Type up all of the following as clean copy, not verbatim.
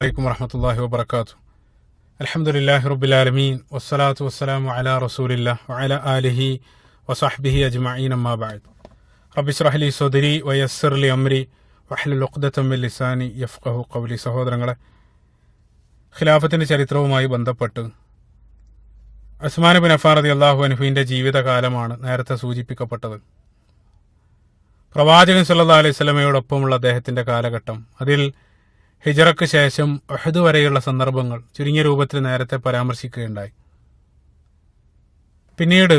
അലൈക്കും വറഹ്മത്തുള്ളാഹി വബറകാതുഹു. അൽഹംദുലില്ലാഹി റബ്ബിൽ ആലമീൻ വസ്സലാത്തു വസ്സലാമു അലാ റസൂലില്ലാഹി വഅലാ ആലിഹി വസഹ്ബിഹി അജ്മഈൻ അമ്മാ ബഅദ്. റബ്ബി ഇശ്റഹ് ലി സദ്രി വയസ്സിർ ലി അംരി വഹ്ലുൽ ഉഖ്ദതം മിൻ ലിസാനി യഫ്ഖഹു ഖൗലി. സഹോദരങ്ങളെ, ഖിലാഫത്തിന്റെ ചരിത്രവുമായി ബന്ധപ്പെട്ട് ഉസ്മാൻ ഇബ്നു അഫ്ഫാൻ റളിയല്ലാഹു അൻഹുവിന്റെ ജീവിതകാലമാണ് നേരത്തെ സൂചിപ്പിക്കപ്പെട്ടത്. പ്രവാചകൻ സല്ലല്ലാഹു അലൈഹി വസല്ലമയോടൊപ്പമുള്ള അദ്ദേഹത്തിന്റെ കാലഘട്ടം, അതിൽ ഹിജറയ്ക്ക് ശേഷം ഉഹദ് വരെയുള്ള സന്ദർഭങ്ങൾ ചുരുങ്ങിയ രൂപത്തിൽ നേരത്തെ പരാമർശിക്കുകയുണ്ടായി. പിന്നീട്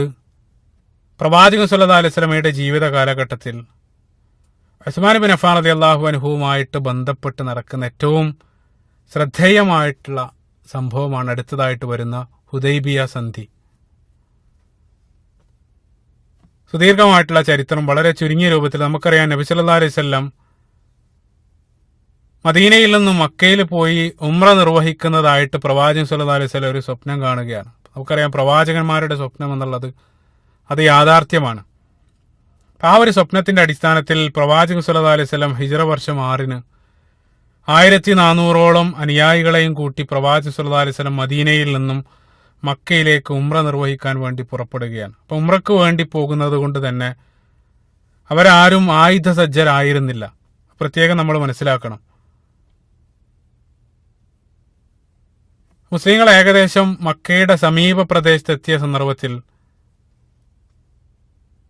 പ്രവാചകൻ സല്ലല്ലാഹു അലൈഹി വസല്ലമയുടെ ജീവിത കാലഘട്ടത്തിൽ ഉസ്മാൻ ഇബ്നു അഫ്ഫാൻ റളിയല്ലാഹു അൻഹുവുമായിട്ട് ബന്ധപ്പെട്ട് നടക്കുന്ന ഏറ്റവും ശ്രദ്ധേയമായിട്ടുള്ള സംഭവമാണ് അടുത്തതായിട്ട് വരുന്ന ഹുദൈബിയ സന്ധി. സുദീർഘമായിട്ടുള്ള ചരിത്രം വളരെ ചുരുങ്ങിയ രൂപത്തിൽ നമുക്കറിയാം. നബി സല്ലല്ലാഹു അലൈഹി വസല്ലം മദീനയിൽ നിന്നും മക്കയിൽ പോയി ഉംറ നിർവഹിക്കുന്നതായിട്ട് പ്രവാചകൻ സല്ലല്ലാഹു അലൈഹി വസല്ലം ഒരു സ്വപ്നം കാണുകയാണ്. നമുക്കറിയാം, പ്രവാചകന്മാരുടെ സ്വപ്നം എന്നുള്ളത് അത് യാഥാർത്ഥ്യമാണ്. ആ ഒരു സ്വപ്നത്തിന്റെ അടിസ്ഥാനത്തിൽ പ്രവാചകൻ സല്ലല്ലാഹു അലൈഹി വസല്ലം ഹിജ്റ വർഷം 6 1400ഓളം അനുയായികളെയും കൂട്ടി പ്രവാചകൻ സല്ലല്ലാഹു അലൈഹി വസല്ലം മദീനയിൽ നിന്നും മക്കയിലേക്ക് ഉംറ നിർവഹിക്കാൻ വേണ്ടി പുറപ്പെടുകയാണ്. അപ്പൊ ഉംറക്ക് വേണ്ടി പോകുന്നത് കൊണ്ട് തന്നെ അവരാരും ആയുധസജ്ജരായിരുന്നില്ല. പ്രത്യേകം നമ്മൾ മനസ്സിലാക്കണം. മുസ്ലിങ്ങൾ ഏകദേശം മക്കയുടെ സമീപ പ്രദേശത്തെത്തിയ സന്ദർഭത്തിൽ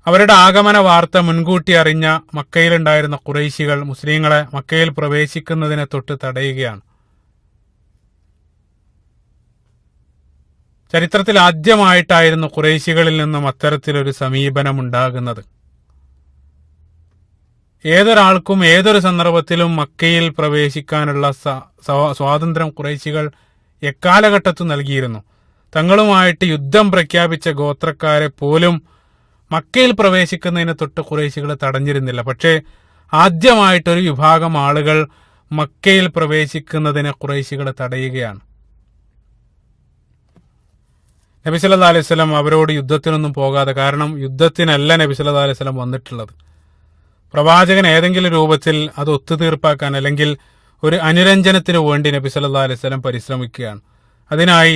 അവരുടെ ആഗമന വാർത്ത മുൻകൂട്ടി അറിഞ്ഞ മക്കയിലുണ്ടായിരുന്ന ഖുറൈശികൾ മുസ്ലിങ്ങളെ മക്കയിൽ പ്രവേശിക്കുന്നതിനെ തൊട്ട് തടയുകയാണ്. ചരിത്രത്തിൽ ആദ്യമായിട്ടായിരുന്നു ഖുറൈശികളിൽ നിന്നും അത്തരത്തിലൊരു സമീപനം ഉണ്ടാകുന്നത്. ഏതൊരാൾക്കും ഏതൊരു സന്ദർഭത്തിലും മക്കയിൽ പ്രവേശിക്കാനുള്ള സ്വാതന്ത്ര്യം ഖുറൈശികൾ എക്കാലഘട്ടത്തും നൽകിയിരുന്നു. തങ്ങളുമായിട്ട് യുദ്ധം പ്രഖ്യാപിച്ച ഗോത്രക്കാരെ പോലും മക്കയിൽ പ്രവേശിക്കുന്നതിന് തൊട്ട് ഖുറൈശികൾ തടഞ്ഞിരുന്നില്ല. പക്ഷേ ആദ്യമായിട്ടൊരു വിഭാഗം ആളുകൾ മക്കയിൽ പ്രവേശിക്കുന്നതിനെ ഖുറൈശികൾ തടയുകയാണ്. നബി സല്ലല്ലാഹു അലൈഹി വസല്ലം അവരോട് യുദ്ധത്തിനൊന്നും പോകാതെ, കാരണം യുദ്ധത്തിനല്ല നബി സല്ലല്ലാഹു അലൈഹി വസല്ലം വന്നിട്ടുള്ളത്. പ്രവാചകൻ ഏതെങ്കിലും രൂപത്തിൽ അത് ഒത്തുതീർപ്പാക്കാൻ അല്ലെങ്കിൽ ഒരു അനുരഞ്ജനത്തിന് വേണ്ടി നബി സല്ലല്ലാഹു അലൈഹി വസല്ലം പരിശ്രമിക്കുകയാണ്. അതിനായി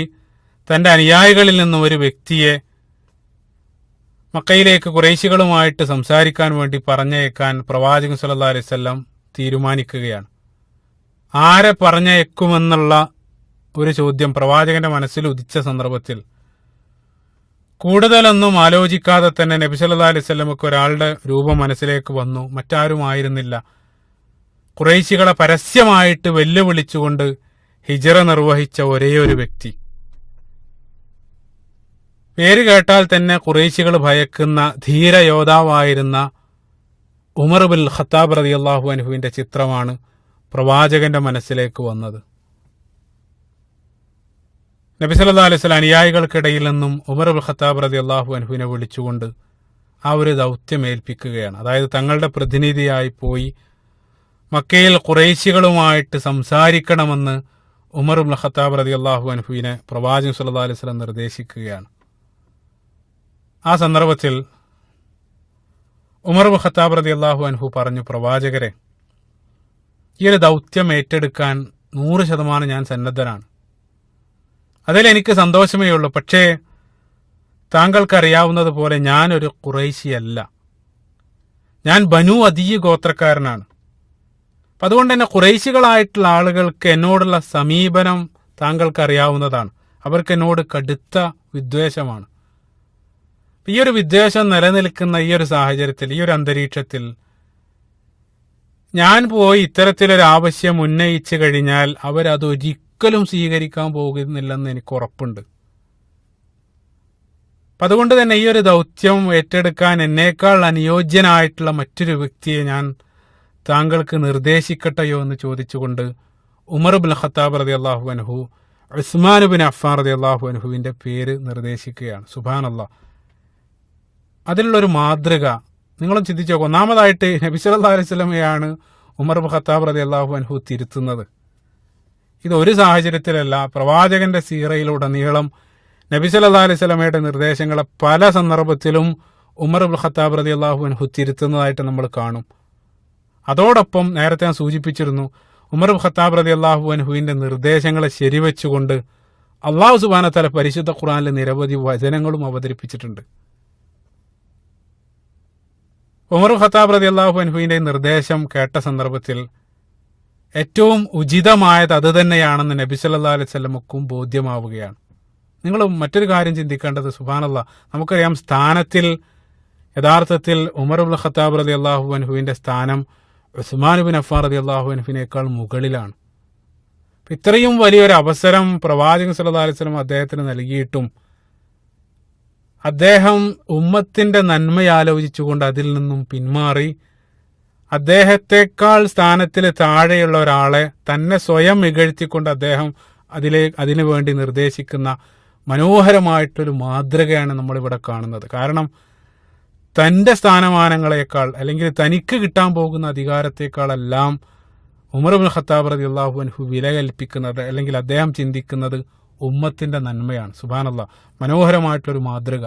തന്റെ അനുയായികളിൽ നിന്നും ഒരു വ്യക്തിയെ മക്കയിലേക്ക് ഖുറൈശികളുമായിട്ട് സംസാരിക്കാൻ വേണ്ടി പറഞ്ഞയക്കാൻ പ്രവാചകൻ സല്ലല്ലാഹു അലൈഹി വസല്ലം തീരുമാനിക്കുകയാണ്. ആരെ പറഞ്ഞയക്കുമെന്നുള്ള ഒരു ചോദ്യം പ്രവാചകന്റെ മനസ്സിൽ ഉദിച്ച സന്ദർഭത്തിൽ കൂടുതലൊന്നും ആലോചിക്കാതെ തന്നെ നബി സല്ലല്ലാഹു അലൈഹി വസല്ലമക്ക് ഒരാളുടെ രൂപം മനസ്സിലേക്ക് വന്നു. മറ്റാരും ആയിരുന്നില്ല, ഖുറൈശികളെ പരസ്യമായിട്ട് വെല്ലുവിളിച്ചുകൊണ്ട് ഹിജ്റ നിർവഹിച്ച ഒരേ ഒരു വ്യക്തി. പേര് കേട്ടാൽ തന്നെ ഖുറൈശികൾ ഭയക്കുന്ന ധീരയോദ്ധാവായിരുന്ന ഉമർ ഇബ്നുൽ ഖത്താബ് റളിയല്ലാഹു അൻഹുവിന്റെ ചിത്രമാണ് പ്രവാചകന്റെ മനസ്സിലേക്ക് വന്നത്. നബി സല്ലല്ലാഹു അലൈഹി വസല്ലം അനുയായികൾക്കിടയിൽ നിന്നും ഉമർ ഇബ്നുൽ ഖത്താബ് റളിയല്ലാഹു അൻഹുവിനെ വിളിച്ചുകൊണ്ട് ആ ഒരു ദൗത്യം ഏൽപ്പിക്കുകയാണ്. അതായത് തങ്ങളുടെ പ്രതിനിധിയായി പോയി മക്കയിൽ ഖുറൈശികളുമായിട്ട് സംസാരിക്കണമെന്ന് ഉമർ ഇബ്നുൽ ഖത്താബ് റളിയല്ലാഹു അൻഹുവിനെ പ്രവാചകൻ സല്ലല്ലാഹു അലൈഹി വസല്ലം നിർദ്ദേശിക്കുകയാണ്. ആ സന്ദർഭത്തിൽ ഉമർ ഇബ്നുൽ ഖത്താബ് റളിയല്ലാഹു അൻഹു പറഞ്ഞു, പ്രവാചകരെ, ഈ ഒരു ദൗത്യം ഏറ്റെടുക്കാൻ 100% ഞാൻ സന്നദ്ധനാണ്. അതിലെനിക്ക് സന്തോഷമേ ഉള്ളൂ. പക്ഷേ താങ്കൾക്കറിയാവുന്നത് പോലെ ഞാനൊരു ഖുറൈശിയല്ല, ഞാൻ ബനു അദിയ് ഗോത്രക്കാരനാണ്. അപ്പം അതുകൊണ്ട് തന്നെ ഖുറൈശികളായിട്ടുള്ള ആളുകൾക്ക് എന്നോടുള്ള സമീപനം താങ്കൾക്കറിയാവുന്നതാണ്. അവർക്ക് എന്നോട് കടുത്ത വിദ്വേഷമാണ്. ഈ ഒരു വിദ്വേഷം നിലനിൽക്കുന്ന ഈ ഒരു സാഹചര്യത്തിൽ, ഈ ഒരു അന്തരീക്ഷത്തിൽ ഞാൻ പോയി ഇത്തരത്തിലൊരു ആവശ്യം ഉന്നയിച്ചു കഴിഞ്ഞാൽ അവരതൊരിക്കലും സ്വീകരിക്കാൻ പോകുന്നില്ലെന്ന് എനിക്ക് ഉറപ്പുണ്ട്. അപ്പം അതുകൊണ്ട് തന്നെ ഈ ഒരു ദൗത്യം ഏറ്റെടുക്കാൻ എന്നേക്കാൾ അനുയോജ്യനായിട്ടുള്ള മറ്റൊരു വ്യക്തിയെ ഞാൻ താങ്കൾക്ക് നിർദ്ദേശിക്കട്ടെയോ എന്ന് ചോദിച്ചുകൊണ്ട് ഉമർ ഇബ്നുൽ ഖത്താബ് റളിയല്ലാഹു അൻഹു ഉസ്മാൻ ഇബ്നു അഫ്ഫാൻ റളിയല്ലാഹു അൻഹുവിന്റെ പേര് നിർദ്ദേശിക്കുകയാണ്. സുബ്ഹാനല്ലാഹ്. അതിലുള്ളൊരു മാതൃക നിങ്ങളും ചിന്തിച്ചു നോക്കും. ഒന്നാമതായിട്ട് നബി സല്ലല്ലാഹു അലൈഹി വസല്ലമയാണ് ഉമർ ഇബ്നുൽ ഖത്താബ് റളിയല്ലാഹു അൻഹു തിരുത്തുന്നത്. ഇത് ഒരു സാഹചര്യത്തിലല്ല, പ്രവാചകന്റെ സീറയിലുടനീളം നബി സല്ലല്ലാഹു അലൈഹി വസല്ലമയുടെ നിർദ്ദേശങ്ങളെ പല സന്ദർഭത്തിലും ഉമർ ഇബ്നുൽ ഖത്താബ് റളിയല്ലാഹു അൻഹു തിരുത്തുന്നതായിട്ട് നമ്മൾ കാണും. അതോടൊപ്പം നേരത്തെ ഞാൻ സൂചിപ്പിച്ചിരുന്നു, ഉമർ ഖത്താബ് റളിയല്ലാഹു അൻഹുവിന്റെ നിർദ്ദേശങ്ങളെ ശരിവെച്ചുകൊണ്ട് അല്ലാഹു സുബ്ഹാനഹു വ തആല പരിശുദ്ധ ഖുർആനിലെ നിരവധി വചനങ്ങളും അവതരിപ്പിച്ചിട്ടുണ്ട്. ഉമർ ഖത്താബ് റളിയല്ലാഹു അൻഹുവിന്റെ നിർദ്ദേശം കേട്ട സന്ദർഭത്തിൽ ഏറ്റവും ഉചിതമായത് അത് തന്നെയാണെന്ന് നബി സല്ലല്ലാഹു അലൈഹി വസല്ലമക്കും ബോധ്യമാവുകയാണ്. നിങ്ങൾ മറ്റൊരു കാര്യം ചിന്തിക്കേണ്ടത്, സുബ്ഹാനല്ലാഹ്, നമുക്കറിയാം സ്ഥാനത്തിൽ യഥാർത്ഥത്തിൽ ഉമർ ഇബ്നുൽ ഖത്താബ് റളിയല്ലാഹു അൻഹുവിന്റെ സ്ഥാനം ഉസ്മാൻ ഇബ്നു അഫ്ഫാൻ റളിയല്ലാഹു അൻഹുവിനേക്കാൾ മുകളിലാണ്. ഇത്രയും വലിയൊരു അവസരം പ്രവാചകൻ സല്ലല്ലാഹു അലൈഹി വസല്ലം അദ്ദേഹത്തിന് നൽകിയിട്ടും അദ്ദേഹം ഉമ്മത്തിന്റെ നന്മയാലോചിച്ചുകൊണ്ട് അതിൽ നിന്നും പിന്മാറി അദ്ദേഹത്തെക്കാൾ സ്ഥാനത്തിൽ താഴെയുള്ള ഒരാളെ തന്നെ സ്വയം ഇകഴ്ത്തിക്കൊണ്ട് അദ്ദേഹം അതിനു വേണ്ടി നിർദ്ദേശിക്കുന്ന മനോഹരമായിട്ടൊരു മാതൃകയാണ് നമ്മളിവിടെ കാണുന്നത്. കാരണം തൻ്റെ സ്ഥാനമാനങ്ങളെക്കാൾ അല്ലെങ്കിൽ തനിക്ക് കിട്ടാൻ പോകുന്ന അധികാരത്തെക്കാളെല്ലാം ഉമർ ഇബ്നുൽ ഖത്താബ് റളിയല്ലാഹു അൻഹു വില കൽപ്പിക്കുന്നത് അല്ലെങ്കിൽ അദ്ദേഹം ചിന്തിക്കുന്നത് ഉമ്മത്തിന്റെ നന്മയാണ്. സുബ്ഹാനല്ലാഹ്, മനോഹരമായിട്ടൊരു മാതൃക.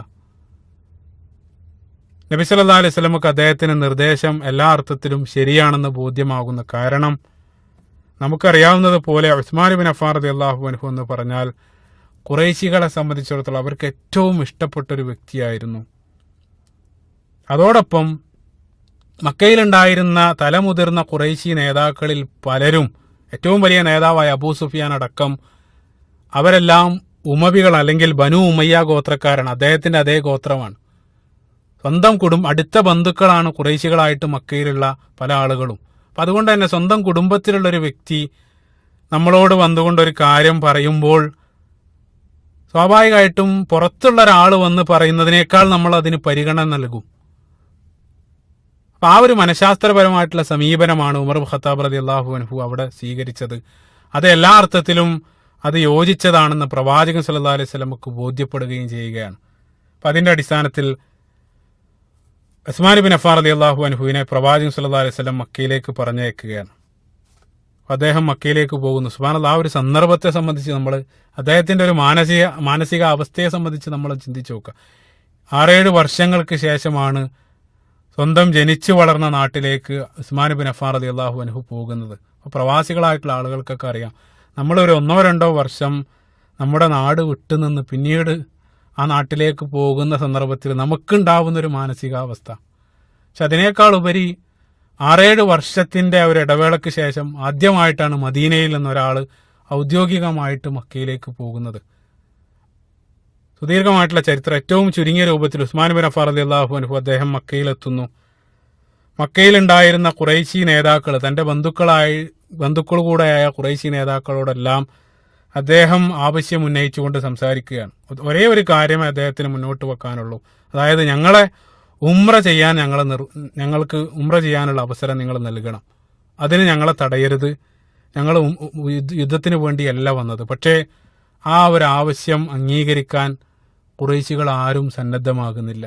നബി സല്ലല്ലാഹു അലൈഹി വസല്ലമക്ക് അദ്ദേഹത്തിന്റെ നിർദ്ദേശം എല്ലാ അർത്ഥത്തിലും ശരിയാണെന്ന് ബോധ്യമാകുന്നു. കാരണം നമുക്കറിയാവുന്നത് പോലെ ഉസ്മാൻ ഇബ്നു അഫ്ഫാൻ റളിയല്ലാഹു അൻഹു എന്ന് പറഞ്ഞാൽ ഖുറൈശികളെ സംബന്ധിച്ചിടത്തോളം അവർക്ക് ഏറ്റവും ഇഷ്ടപ്പെട്ടൊരു വ്യക്തിയായിരുന്നു. അതോടൊപ്പം മക്കയിലുണ്ടായിരുന്ന തലമുതിർന്ന ഖുറൈശി നേതാക്കളിൽ പലരും, ഏറ്റവും വലിയ നേതാവായ അബൂ സുഫിയാൻ അടക്കം, അവരെല്ലാം ഉമവികൾ അല്ലെങ്കിൽ ബനു ഉമയ്യ ഗോത്രക്കാരാണ്. അദ്ദേഹത്തിന്റെ അതേ ഗോത്രമാണ്. സ്വന്തം അടുത്ത ബന്ധുക്കളാണ് ഖുറൈശികളായിട്ട് മക്കയിലുള്ള പല ആളുകളും. അപ്പം അതുകൊണ്ട് തന്നെ സ്വന്തം കുടുംബത്തിലുള്ളൊരു വ്യക്തി നമ്മളോട് വന്നുകൊണ്ട് ഒരു കാര്യം പറയുമ്പോൾ സ്വാഭാവികമായിട്ടും പുറത്തുള്ള ഒരാൾ വന്ന് പറയുന്നതിനേക്കാൾ നമ്മൾ അതിന് പരിഗണന നൽകും. അപ്പം ആ ഒരു മനഃശാസ്ത്രപരമായിട്ടുള്ള സമീപനമാണ് ഉമർ ഖത്താബ് റളിയല്ലാഹു അൻഹു അവിടെ സ്വീകരിച്ചത്. അത് എല്ലാ അർത്ഥത്തിലും അത് യോജിച്ചതാണെന്ന് പ്രവാചകൻ സല്ലല്ലാഹു അലൈഹി വസല്ലമക്ക് ബോധ്യപ്പെടുകയും ചെയ്യുകയാണ്. അപ്പം അതിന്റെ അടിസ്ഥാനത്തിൽ ഉസ്മാൻ ഇബ്നു അഫ്ഫാൻ റളിയല്ലാഹു അൻഹുവിനെ പ്രവാചകൻ സല്ലല്ലാഹു അലൈഹി വസല്ലം മക്കയിലേക്ക് പറഞ്ഞയക്കുകയാണ്. അദ്ദേഹം മക്കയിലേക്ക് പോകുന്നു. സുബ്ഹാനല്ലാഹ്, ആ ഒരു സന്ദർഭത്തെ സംബന്ധിച്ച് നമ്മൾ അദ്ദേഹത്തിന്റെ ഒരു മാനസിക അവസ്ഥയെ സംബന്ധിച്ച് നമ്മൾ ചിന്തിച്ചു നോക്കുക. 6-7 വർഷങ്ങൾക്ക് ശേഷമാണ് സ്വന്തം ജനിച്ചു വളർന്ന നാട്ടിലേക്ക് ഉസ്മാൻ ഇബ്നു അഫ്ഫാൻ റളിയല്ലാഹു അൻഹു പോകുന്നത്. അപ്പോൾ പ്രവാസികളായിട്ടുള്ള ആളുകൾക്കൊക്കെ അറിയാം, നമ്മളൊരു 1-2 വർഷം നമ്മുടെ നാട് വിട്ടുനിന്ന് പിന്നീട് ആ നാട്ടിലേക്ക് പോകുന്ന സന്ദർഭത്തിൽ നമുക്കുണ്ടാവുന്നൊരു മാനസികാവസ്ഥ. പക്ഷെ അതിനേക്കാൾ ഉപരി 6-7 വർഷത്തിന്റെ ഒരു ഇടവേളയ്ക്ക് ശേഷം ആദ്യമായിട്ടാണ് മദീനയിൽ നിന്നൊരാൾ ഔദ്യോഗികമായിട്ട് മക്കയിലേക്ക് പോകുന്നത്. സുദീർഘമായിട്ടുള്ള ചരിത്രം ഏറ്റവും ചുരുങ്ങിയ രൂപത്തിൽ ഉസ്മാൻ ഇബ്നു അഫ്ഫാൻ റളിയല്ലാഹു അൻഹു അദ്ദേഹം മക്കയിലെത്തുന്നു. മക്കയിലുണ്ടായിരുന്ന ഖുറൈശി നേതാക്കൾ, തന്റെ ബന്ധുക്കൾ കൂടെയായ ഖുറൈശി നേതാക്കളോടെല്ലാം അദ്ദേഹം ആവശ്യം ഉന്നയിച്ചുകൊണ്ട് സംസാരിക്കുകയാണ്. ഒരേ ഒരു കാര്യമേ അദ്ദേഹത്തിന് മുന്നോട്ട് വെക്കാനുള്ളൂ. അതായത്, ഞങ്ങളെ ഉംറ ചെയ്യാൻ ഞങ്ങൾക്ക് ഉംറ ചെയ്യാനുള്ള അവസരം നിങ്ങൾ നൽകണം. അതിന് ഞങ്ങളെ തടയരുത്. ഞങ്ങൾ യുദ്ധത്തിന് വേണ്ടിയല്ല വന്നത്. പക്ഷേ ആ ഒരു ആവശ്യം അംഗീകരിക്കാൻ ഖുറൈശികൾ ആരും സന്നദ്ധമാകുന്നില്ല.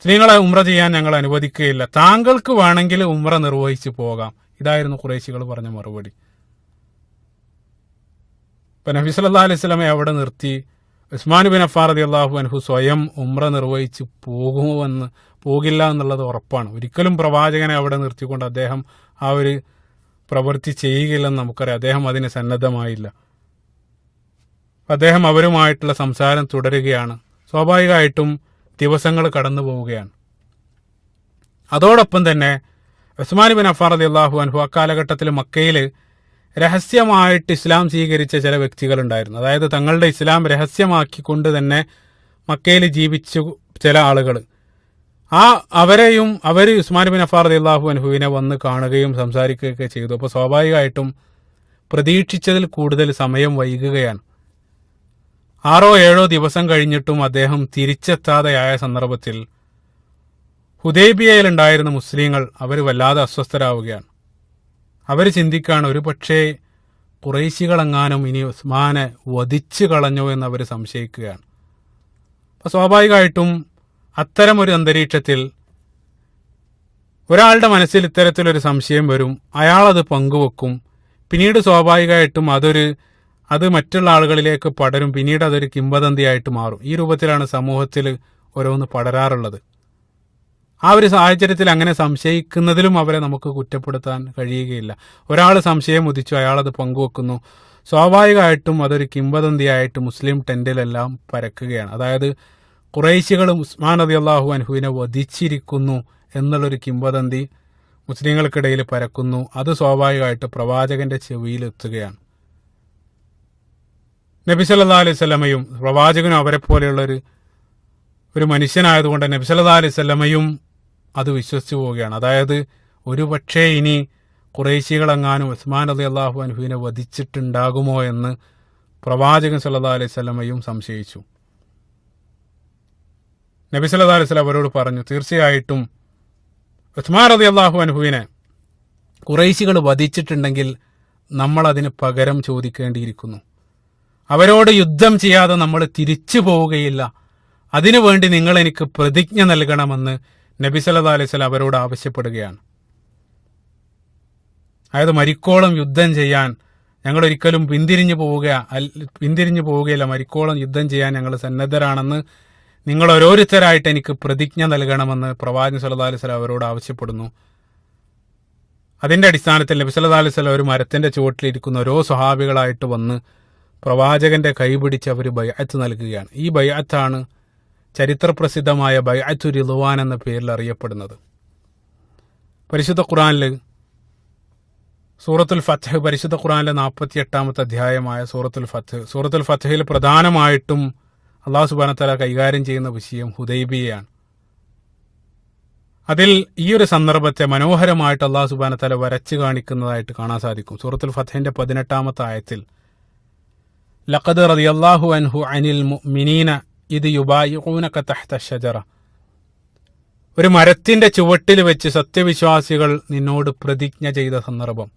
സ്ത്രീകളെ ഉംറ ചെയ്യാൻ ഞങ്ങൾ അനുവദിക്കുകയില്ല. താങ്കൾക്ക് വേണമെങ്കിൽ ഉംറ നിർവഹിച്ചു പോകാം. ഇതായിരുന്നു ഖുറൈശികൾ പറഞ്ഞ മറുപടി. ഇപ്പൊ നബി സല്ലല്ലാഹു അലൈഹി വസല്ലമയെ അവിടെ നിർത്തി ഉസ്മാൻ ഇബ്നു അഫ്ഫാൻ റളിയല്ലാഹു അൻഹു സ്വയം ഉംറ നിർവഹിച്ച് പോകില്ല എന്നുള്ളത് ഉറപ്പാണ്. ഒരിക്കലും പ്രവാചകനെ അവിടെ നിർത്തിക്കൊണ്ട് അദ്ദേഹം ആ ഒരു പ്രവൃത്തി ചെയ്യുകയില്ലെന്ന് നമുക്കറിയാം. അദ്ദേഹം അതിന് സന്നദ്ധമായില്ല. അദ്ദേഹം അവരുമായിട്ടുള്ള സംസാരം തുടരുകയാണ്. സ്വാഭാവികമായിട്ടും ദിവസങ്ങൾ കടന്നു പോവുകയാണ്. അതോടൊപ്പം തന്നെ ഉസ്മാൻ ഇബ്നു അഫ്ഫാൻ റളിയല്ലാഹു അൻഹു അക്കാലഘട്ടത്തിൽ മക്കയിൽ രഹസ്യമായിട്ട് ഇസ്ലാം സ്വീകരിച്ച ചില വ്യക്തികളുണ്ടായിരുന്നു. അതായത് തങ്ങളുടെ ഇസ്ലാം രഹസ്യമാക്കിക്കൊണ്ട് തന്നെ മക്കയിൽ ജീവിച്ചു ചില ആളുകൾ. അവർ ഉസ്മാൻ ഇബ്നു അഫ്ഫാൻ റളിയല്ലാഹു അൻഹുവിനെ വന്ന് കാണുകയും സംസാരിക്കുകയൊക്കെ ചെയ്തു. അപ്പോൾ സ്വാഭാവികമായിട്ടും പ്രതീക്ഷിച്ചതിൽ കൂടുതൽ സമയം വൈകുകയാണ്. 6-7 ദിവസം കഴിഞ്ഞിട്ടും അദ്ദേഹം തിരിച്ചെത്താതെയായ സന്ദർഭത്തിൽ ഹുദൈബിയയിലുണ്ടായിരുന്ന മുസ്ലിങ്ങൾ അവർ വല്ലാതെ അസ്വസ്ഥരാവുകയാണ്. അവർ ചിന്തിക്കുകയാണ്, ഒരു പക്ഷേ ഖുറൈശികളെങ്ങാനും ഇനി ഉസ്മാനെ വധിച്ചു കളഞ്ഞോ എന്ന് അവർ സംശയിക്കുകയാണ്. അപ്പോൾ സ്വാഭാവികമായിട്ടും അത്തരം ഒരു അന്തരീക്ഷത്തിൽ ഒരാളുടെ മനസ്സിൽ ഇത്തരത്തിലൊരു സംശയം വരും. അയാളത് പങ്കുവെക്കും. പിന്നീട് സ്വാഭാവികമായിട്ടും അത് മറ്റുള്ള ആളുകളിലേക്ക് പടരും. പിന്നീട് അതൊരു കിംവദന്തിയായിട്ട് മാറും. ഈ രൂപത്തിലാണ് സമൂഹത്തിൽ ഓരോന്ന് പടരാറുള്ളത്. ആ ഒരു സാഹചര്യത്തിൽ അങ്ങനെ സംശയിക്കുന്നതിലും അവരെ നമുക്ക് കുറ്റപ്പെടുത്താൻ കഴിയുകയില്ല. ഒരാൾ സംശയം ഉദിച്ചു, അയാളത് പങ്കുവെക്കുന്നു, സ്വാഭാവികമായിട്ടും അതൊരു കിംവദന്തിയായിട്ട് മുസ്ലിം ടെന്റിലെല്ലാം പരക്കുകയാണ്. അതായത് ഖുറൈശികൾ ഉസ്മാൻ റളിയല്ലാഹു അൻഹുവിനെ വധിച്ചിരിക്കുന്നു എന്നുള്ളൊരു കിംവദന്തി മുസ്ലിങ്ങൾക്കിടയിൽ പരക്കുന്നു. അത് സ്വാഭാവികമായിട്ട് പ്രവാചകന്റെ ചെവിയിൽ എത്തുകയാണ്. നബി സല്ലല്ലാഹു അലൈഹി വസല്ലമയും പ്രവാചകനും അവരെ പോലെയുള്ള ഒരു മനുഷ്യനായതുകൊണ്ട് നബി സല്ലല്ലാഹു അലൈഹി വസല്ലമയും അത് വിശ്വസിച്ചു പോവുകയാണ്. അതായത് ഒരു പക്ഷേ ഇനി ഖുറൈശികളെങ്ങാനും ഉസ്മാൻ റളിയല്ലാഹു അൻഹുവിനെ വധിച്ചിട്ടുണ്ടാകുമോ എന്ന് പ്രവാചകൻ സല്ലല്ലാഹു അലൈഹി വസല്ലമയും സംശയിച്ചു. നബി സല്ലല്ലാഹു അലൈഹി വസല്ലം അവരോട് പറഞ്ഞു, തീർച്ചയായിട്ടും ഉസ്മാൻ റളിയല്ലാഹു അൻഹുവിനെ ഖുറൈശികൾ വധിച്ചിട്ടുണ്ടെങ്കിൽ നമ്മൾ അതിന് പകരം ചോദിക്കേണ്ടിയിരിക്കുന്നു. അവരോട് യുദ്ധം ചെയ്യാതെ നമ്മൾ തിരിച്ചു പോവുകയില്ല. അതിനുവേണ്ടി നിങ്ങൾ എനിക്ക് പ്രതിജ്ഞ നൽകണമെന്ന് നബി സല്ലല്ലാഹു അലൈഹി വസല്ലം അവരോട് ആവശ്യപ്പെടുകയാണ്. അതായത് മരിക്കോളം യുദ്ധം ചെയ്യാൻ ഞങ്ങൾ ഒരിക്കലും പിന്തിരിഞ്ഞു പോവുകയില്ല, മരിക്കോളം യുദ്ധം ചെയ്യാൻ ഞങ്ങൾ സന്നദ്ധരാണെന്ന് നിങ്ങൾ ഓരോരുത്തരായിട്ട് എനിക്ക് പ്രതിജ്ഞ നൽകണമെന്ന് പ്രവാചകൻ സല്ലല്ലാഹു അലൈഹി വസല്ലം അവരോട് ആവശ്യപ്പെടുന്നു. അതിന്റെ അടിസ്ഥാനത്തിൽ നബി സല്ലല്ലാഹു അലൈഹി വസല്ലം ഒരു മരത്തിന്റെ ചുവട്ടിലിരിക്കുന്ന ഓരോ സ്വഹാബികളായിട്ട് വന്ന് പ്രവാചകന്റെ കൈപിടിച്ച് അവർ ബൈഅത്ത് നൽകുകയാണ്. ഈ ബൈഅത്താണ് ചരിത്രപ്രസിദ്ധമായ ബൈഅത്തു റിദ്വാൻ എന്ന പേരിൽ അറിയപ്പെടുന്നത്. പരിശുദ്ധ ഖുർആനിൽ സൂറത്തുൽ ഫത്ഹ്, പരിശുദ്ധ ഖുർആനിലെ 48-ാമത്തെ അധ്യായമായ സൂറത്തുൽ ഫത്ഹിൽ പ്രധാനമായിട്ടും അല്ലാഹു സുബ്ഹാനഹു വ തആല കൈകാര്യം ചെയ്യുന്ന വിഷയം ഹുദൈബിയയാണ്. അതിൽ ഈ ഒരു സന്ദർഭത്തെ മനോഹരമായിട്ട് അല്ലാഹു സുബ്ഹാനഹു വ തആല വരച്ചു കാണിക്കുന്നതായിട്ട് കാണാൻ സാധിക്കും. സൂറത്തുൽ ഫത്ഹിന്റെ 18-ാമത്തെ ആയത്തിൽ ലഖദ് റളിയല്ലാഹു അൻഹു അനിൽ മുഅ്മിനീന ഇദ് യുബായിഊനക തഹ്ത അഷ്ജറ. ഒരു മരത്തിന്റെ ചുവട്ടിൽ വെച്ച് സത്യവിശ്വാസികൾ നിന്നോട് പ്രതിജ്ഞ ചെയ്ത സന്ദർഭം.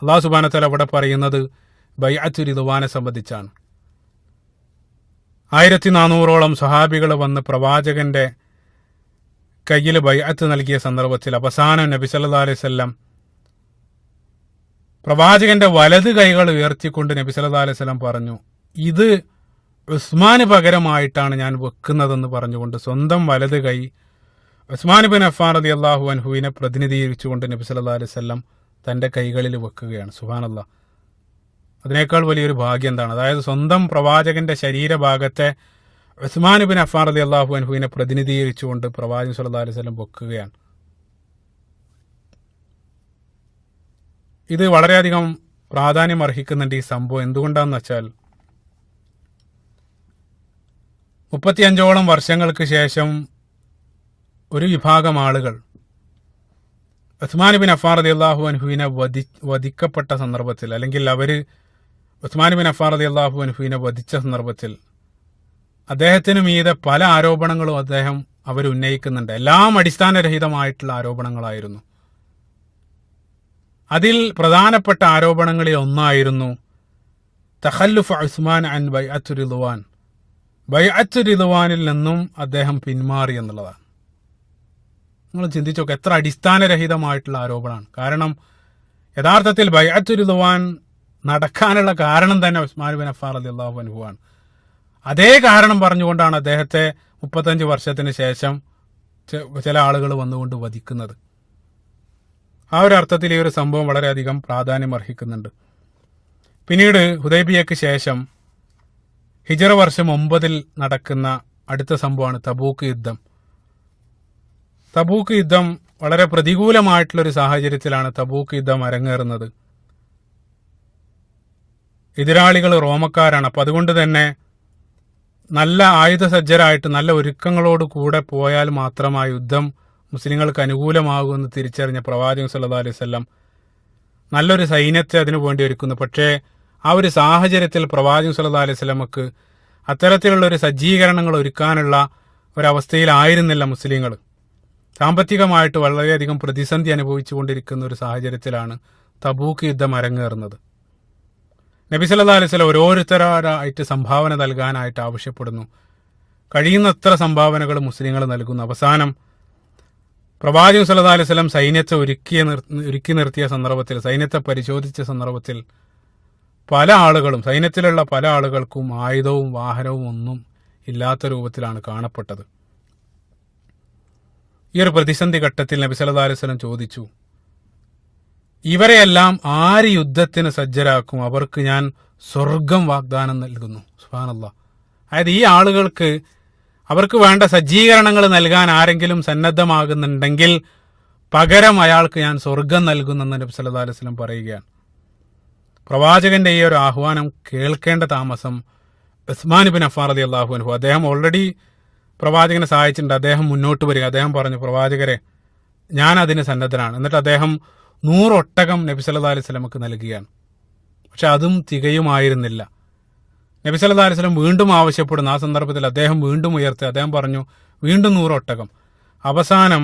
അല്ലാഹു സുബ്ഹാനഹു വ തആല അവിടെ പറയുന്നത് ബൈഅത്തു റിദ്വാനെ സംബന്ധിച്ചാണ്. 1400ഓളം സ്വഹാബികൾ വന്ന് പ്രവാചകന്റെ കയ്യിൽ ബൈഅത്ത് നൽകിയ സന്ദർഭത്തിൽ അവസാനം നബി സല്ലല്ലാഹു അലൈഹി വസല്ലം പ്രവാചകന്റെ വലത് കൈകൾ ഉയർത്തിക്കൊണ്ട് നബി സല്ലല്ലാഹു അലൈഹി വസല്ലം പറഞ്ഞു, ഇത് ഉസ്മാന് പകരമായിട്ടാണ് ഞാൻ വെക്കുന്നതെന്ന് പറഞ്ഞുകൊണ്ട് സ്വന്തം വലത് കൈ ഉസ്മാൻ ബിൻ അഫ്ഫാൻ റളിയല്ലാഹു അൻഹുവിനെ പ്രതിനിധീകരിച്ചുകൊണ്ട് നബി സല്ലല്ലാഹു അലൈഹി വസല്ലം തന്റെ കൈകളിൽ വെക്കുകയാണ്. സുബ്ഹാനല്ലാഹ്. അതിനേക്കാൾ വലിയൊരു ഭാഗ്യം എന്താണ്? അതായത് സ്വന്തം പ്രവാചകന്റെ ശരീരഭാഗത്തെ ഉസ്മാൻ ബിൻ അഫ്ഫാൻ റളിയല്ലാഹു അൻഹുവിനെ പ്രതിനിധീകരിച്ചുകൊണ്ട് പ്രവാചകൻ സല്ലല്ലാഹു അലൈഹി വസല്ലം വെക്കുകയാണ്. ഇത് വളരെയധികം പ്രാധാന്യം അർഹിക്കുന്നുണ്ട് ഈ സംഭവം. എന്തുകൊണ്ടാണെന്ന് വെച്ചാൽ 35ഓളം വർഷങ്ങൾക്ക് ശേഷം ഒരു വിഭാഗം ആളുകൾ ഉസ്മാൻ ബിൻ അഫ്ഫാൻ റളിയല്ലാഹു അൻഹുവിനെ വധിക്കപ്പെട്ട സന്ദർഭത്തിൽ, അല്ലെങ്കിൽ അവര് ഉസ്മാൻ ബിൻ അഫ്ഫാൻ റളിയല്ലാഹു അൻഹുവിനെ വധിച്ച സന്ദർഭത്തിൽ അദ്ദേഹത്തിന് മീതെ പല ആരോപണങ്ങളും അവർ ഉന്നയിക്കുന്നുണ്ട്. എല്ലാം അടിസ്ഥാനരഹിതമായിട്ടുള്ള ആരോപണങ്ങളായിരുന്നു. അതിൽ പ്രധാനപ്പെട്ട ആരോപണങ്ങളിൽ ഒന്നായിരുന്നു തഖല്ലുഫ് ഉസ്മാൻ അൻ ബൈഅത്തു റിദ്വാൻ. ബൈഅത്തു റിദ്വാനിൽ നിന്നും അദ്ദേഹം പിന്മാറി എന്നുള്ളതാണ്. നിങ്ങൾ ചിന്തിച്ചു നോക്കുക, എത്ര അടിസ്ഥാനരഹിതമായിട്ടുള്ള ആരോപണമാണ്. കാരണം യഥാർത്ഥത്തിൽ ബൈഅത്തു റിദ്വാൻ നടക്കാനുള്ള കാരണം തന്നെ ഉസ്മാൻ ബിൻ അഫ്ഫാൻ റളിയല്ലാഹു അൻഹു ആണ്. അതേ കാരണം പറഞ്ഞുകൊണ്ടാണ് അദ്ദേഹത്തെ 35 വർഷത്തിന് ശേഷം ചില ആളുകൾ വന്നുകൊണ്ട് വധിക്കുന്നത്. ആ ഒരു അർത്ഥത്തിൽ ഈ ഒരു സംഭവം വളരെയധികം പ്രാധാന്യം അർഹിക്കുന്നുണ്ട്. പിന്നീട് ഹുദൈബിയയ്ക്ക് ശേഷം ഹിജറ വർഷം 9 നടക്കുന്ന അടുത്ത സംഭവമാണ് തബൂക്ക് യുദ്ധം. തബൂക്ക് യുദ്ധം വളരെ പ്രതികൂലമായിട്ടുള്ളൊരു സാഹചര്യത്തിലാണ് തബൂക്ക് യുദ്ധം അരങ്ങേറുന്നത്. എതിരാളികൾ റോമക്കാരാണ്. അപ്പം അതുകൊണ്ട് തന്നെ നല്ല ആയുധസജ്ജരായിട്ട് നല്ല ഒരുക്കങ്ങളോട് കൂടെ പോയാൽ മാത്രം ആ യുദ്ധം മുസ്ലിങ്ങൾക്ക് അനുകൂലമാകുമെന്ന് തിരിച്ചറിഞ്ഞ പ്രവാചകൻ സല്ലല്ലാഹു അലൈഹി വസല്ലം നല്ലൊരു സൈന്യത്തെ അതിനു വേണ്ടി ഒരുക്കുന്നു. പക്ഷേ ആ ഒരു സാഹചര്യത്തിൽ പ്രവാചകൻ സല്ലല്ലാഹു അലൈഹി വസല്ലമക്ക് അത്തരത്തിലുള്ള ഒരു സജ്ജീകരണങ്ങൾ ഒരുക്കാനുള്ള ഒരവസ്ഥയിലായിരുന്നില്ല മുസ്ലിങ്ങൾ. സാമ്പത്തികമായിട്ട് വളരെയധികം പ്രതിസന്ധി അനുഭവിച്ചുകൊണ്ടിരിക്കുന്ന ഒരു സാഹചര്യത്തിലാണ് തബൂക്ക് യുദ്ധം അരങ്ങേറുന്നത്. നബി സല്ലല്ലാഹു അലൈഹി വസല്ലം ഓരോരുത്തരായിട്ട് സംഭാവന നൽകാനായിട്ട് ആവശ്യപ്പെടുന്നു. കഴിയുന്നത്ര സംഭാവനകൾ മുസ്ലിങ്ങൾ നൽകുന്നു. അവസാനം പ്രവാചകൻ സല്ലല്ലാഹു അലൈഹി വസല്ലം സൈന്യത്തെ ഒരുക്കി നിർത്തിയ സന്ദർഭത്തിൽ, സൈന്യത്തെ പരിശോധിച്ച സന്ദർഭത്തിൽ സൈന്യത്തിലുള്ള പല ആളുകൾക്കും ആയുധവും വാഹനവും ഒന്നും ഇല്ലാത്ത രൂപത്തിലാണ് കാണപ്പെട്ടത്. ഈ ഒരു പ്രതിസന്ധി ഘട്ടത്തിൽ നബി സല്ലല്ലാഹു അലൈഹി വസല്ലം ചോദിച്ചു, ഇവരെയെല്ലാം ആര് യുദ്ധത്തിന് സജ്ജരാക്കും, അവർക്ക് ഞാൻ സ്വർഗം വാഗ്ദാനം നൽകുന്നു. സുബ്ഹാനല്ലാഹ്. അതായത് ഈ ആളുകൾക്ക് അവർക്ക് വേണ്ട സജ്ജീകരണങ്ങൾ നൽകാൻ ആരെങ്കിലും സന്നദ്ധമാകുന്നുണ്ടെങ്കിൽ പകരം അയാൾക്ക് ഞാൻ സ്വർഗം നൽകുന്നെന്ന് നബി സല്ലല്ലാഹു അലൈഹി വസല്ലം പറയുകയാണ്. പ്രവാചകന്റെ ഈ ഒരു ആഹ്വാനം കേൾക്കേണ്ട താമസം ഉസ്മാൻ ഇബ്നു അഫ്ഫാൻ റളിയല്ലാഹു അൻഹു, അദ്ദേഹം ഓൾറെഡി പ്രവാചകനെ സഹായിച്ചിട്ടുണ്ട്. അദ്ദേഹം മുന്നോട്ട് വരിക, അദ്ദേഹം പറഞ്ഞു, പ്രവാചകരെ ഞാൻ അതിന് സന്നദ്ധനാണ്. എന്നിട്ട് അദ്ദേഹം 100 ഒട്ടകം നബി സല്ലല്ലാഹു അലൈഹി വസല്ലമക്ക് നൽകുകയാണ്. പക്ഷെ അതും തികയുമായിരുന്നില്ല. നബി സല്ലല്ലാഹു അലൈഹി വസല്ലം വീണ്ടും ആവശ്യപ്പെടുന്നു. ആ സന്ദർഭത്തിൽ അദ്ദേഹം വീണ്ടും ഉയർത്തി, അദ്ദേഹം പറഞ്ഞു വീണ്ടും 100 ഒട്ടകം. അവസാനം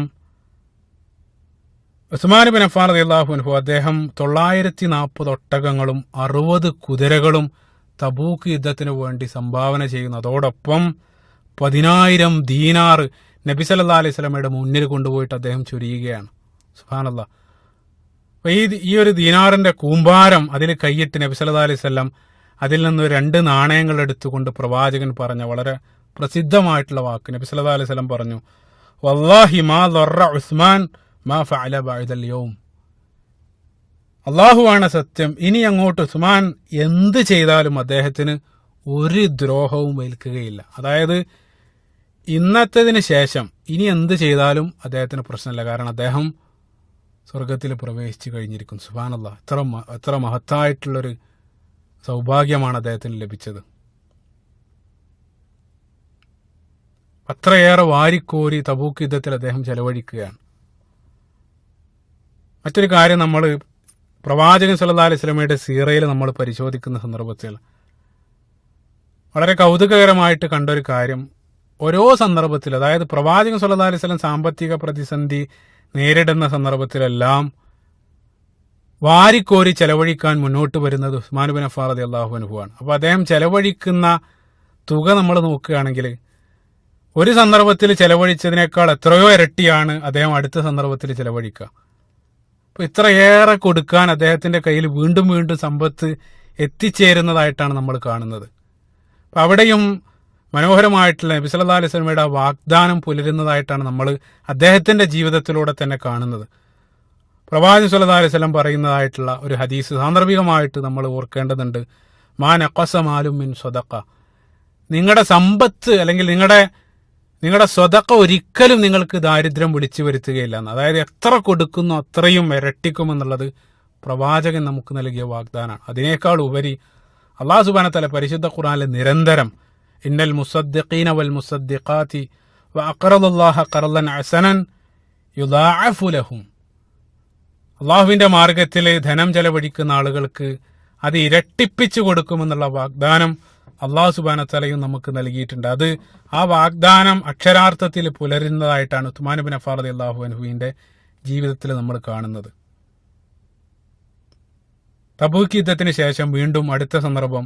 ഉസ്മാൻ ഇബ്നു അഫ്ഫാൻ റളിയല്ലാഹു അൻഹു അദ്ദേഹം 940 ഒട്ടകങ്ങളും 60 കുതിരകളും തബൂക്ക് യുദ്ധത്തിന് വേണ്ടി സംഭാവന ചെയ്യുന്നു. അതോടൊപ്പം 10,000 ദീനാർ നബി സല്ലല്ലാഹു അലൈഹി വസല്ലമയുടെ മുന്നിൽ കൊണ്ടുപോയിട്ട് അദ്ദേഹം ചൊരിയുകയാണ്. സുബ്ഹാനല്ലാഹ്. അപ്പൊ ഈ ഒരു ദീനാറിന്റെ കൂമ്പാരം അതിൽ കൈയിട്ട് നബി സല്ലല്ലാഹു അലൈഹി വസല്ലം അതിൽ നിന്ന് 2 നാണയങ്ങൾ എടുത്തുകൊണ്ട് പ്രവാചകൻ പറഞ്ഞ വളരെ പ്രസിദ്ധമായിട്ടുള്ള വാക്ക്, നബി സല്ലല്ലാഹു അലൈഹി വസല്ലം പറഞ്ഞു, വല്ലാഹി മാ ദറ ഉസ്മാൻ മാ ഫഅല ബഅദൽ യൗം. അല്ലാഹുവാണ് സത്യം, ഇനി അങ്ങോട്ട് ഉസ്മാൻ എന്ത് ചെയ്താലും അദ്ദേഹത്തിന് ഒരു ദ്രോഹവും ഏൽക്കുകയില്ല. അതായത് ഇന്നത്തതിന് ശേഷം ഇനി എന്ത് ചെയ്താലും അദ്ദേഹത്തിന് പ്രശ്നമില്ല. കാരണം അദ്ദേഹം സ്വർഗത്തിൽ പ്രവേശിച്ചു കഴിഞ്ഞിരിക്കുന്നു. സുബ്ഹാനല്ലാഹ്. എത്ര മഹത്തായിട്ടുള്ളൊരു സൗഭാഗ്യമാണ് അദ്ദേഹത്തിന് ലഭിച്ചത്. അത്രയേറെ വാരിക്കോരി തബൂക്ക് യുദ്ധത്തിൽ അദ്ദേഹം ചെലവഴിക്കുകയാണ്. മറ്റൊരു കാര്യം, നമ്മൾ പ്രവാചകൻ സല്ലല്ലാഹു അലൈഹി വസല്ലമയുടെ സീറയിൽ നമ്മൾ പരിശോധിക്കുന്ന സന്ദർഭത്തിൽ വളരെ കൗതുകകരമായിട്ട് കണ്ടൊരു കാര്യം, ഓരോ സന്ദർഭത്തിൽ, അതായത് പ്രവാചകൻ സല്ലല്ലാഹു അലൈഹി വസല്ലം സാമ്പത്തിക പ്രതിസന്ധി നേരിടുന്ന സന്ദർഭത്തിലെല്ലാം വാരിക്കോരി ചെലവഴിക്കാൻ മുന്നോട്ട് വരുന്നത് ഉസ്മാൻ ഇബ്നു അഫ്ഫാൻ റളിയല്ലാഹു അൻഹുവാണ്. അപ്പോൾ അദ്ദേഹം ചെലവഴിക്കുന്ന തുക നമ്മൾ നോക്കുകയാണെങ്കിൽ ഒരു സന്ദർഭത്തിൽ ചെലവഴിച്ചതിനേക്കാൾ എത്രയോ ഇരട്ടിയാണ് അദ്ദേഹം അടുത്ത സന്ദർഭത്തിൽ ചെലവഴിക്കുക. അപ്പോൾ ഇത്രയേറെ കൊടുക്കാൻ അദ്ദേഹത്തിന്റെ കയ്യിൽ വീണ്ടും വീണ്ടും സമ്പത്ത് എത്തിച്ചേരുന്നതായിട്ടാണ് നമ്മൾ കാണുന്നത്. അപ്പം അവിടെയും മനോഹരമായിട്ടുള്ള നബി സല്ലല്ലാഹു അലൈഹി വസല്ലമയുടെ വാഗ്ദാനം പുലരുന്നതായിട്ടാണ് നമ്മൾ അദ്ദേഹത്തിന്റെ ജീവിതത്തിലൂടെ തന്നെ കാണുന്നത്. പ്രവാചകൻ സല്ലല്ലാഹു അലൈഹി വസല്ലം പറയുന്നതായിട്ടുള്ള ഒരു ഹദീസ് സാന്ദർഭികമായിട്ട് നമ്മൾ ഓർക്കേണ്ടതുണ്ട്. മാ നഖസ മാലും മിൻ സ്വദഖ. നിങ്ങളുടെ സമ്പത്ത് അല്ലെങ്കിൽ നിങ്ങളുടെ സ്വദഖ ഒരിക്കലും നിങ്ങൾക്ക് ദാരിദ്ര്യം വിളിച്ചു വരുത്തുകയില്ല എന്ന്. അതായത് എത്ര കൊടുക്കുന്നു അത്രയും ഇരട്ടിക്കുമെന്നുള്ളത് പ്രവാചകൻ നമുക്ക് നൽകിയ വാഗ്ദാനമാണ്. അതിനേക്കാൾ ഉപരി അല്ലാഹു സുബ്ഹാനഹു വ തആല പരിശുദ്ധ ഖുർആനിൽ നിരന്തരം ഇന്നൽ മുസദ്ദിഖീന വൽ മുസദ്ദിഖാതി വഅഖറദുല്ലാഹ ഖർളൻ ഹസനൻ യുദാഅഫു ലഹും. അള്ളാഹുവിന്റെ മാർഗത്തിൽ ധനം ചെലവഴിക്കുന്ന ആളുകൾക്ക് അത് ഇരട്ടിപ്പിച്ചു കൊടുക്കുമെന്നുള്ള വാഗ്ദാനം അള്ളാഹു സുബ്ഹാനഹു വ തആലയും നമുക്ക് നൽകിയിട്ടുണ്ട്. അത് ആ വാഗ്ദാനം അക്ഷരാർത്ഥത്തിൽ പുലരുന്നതായിട്ടാണ് ഉസ്മാൻ ഇബ്നു അഫ്ഫാൻ റളിയല്ലാഹു അൻഹുവിന്റെ ജീവിതത്തിൽ നമ്മൾ കാണുന്നത്. തബൂക്ക് യുദ്ധത്തിന് ശേഷം വീണ്ടും അടുത്ത സന്ദർഭം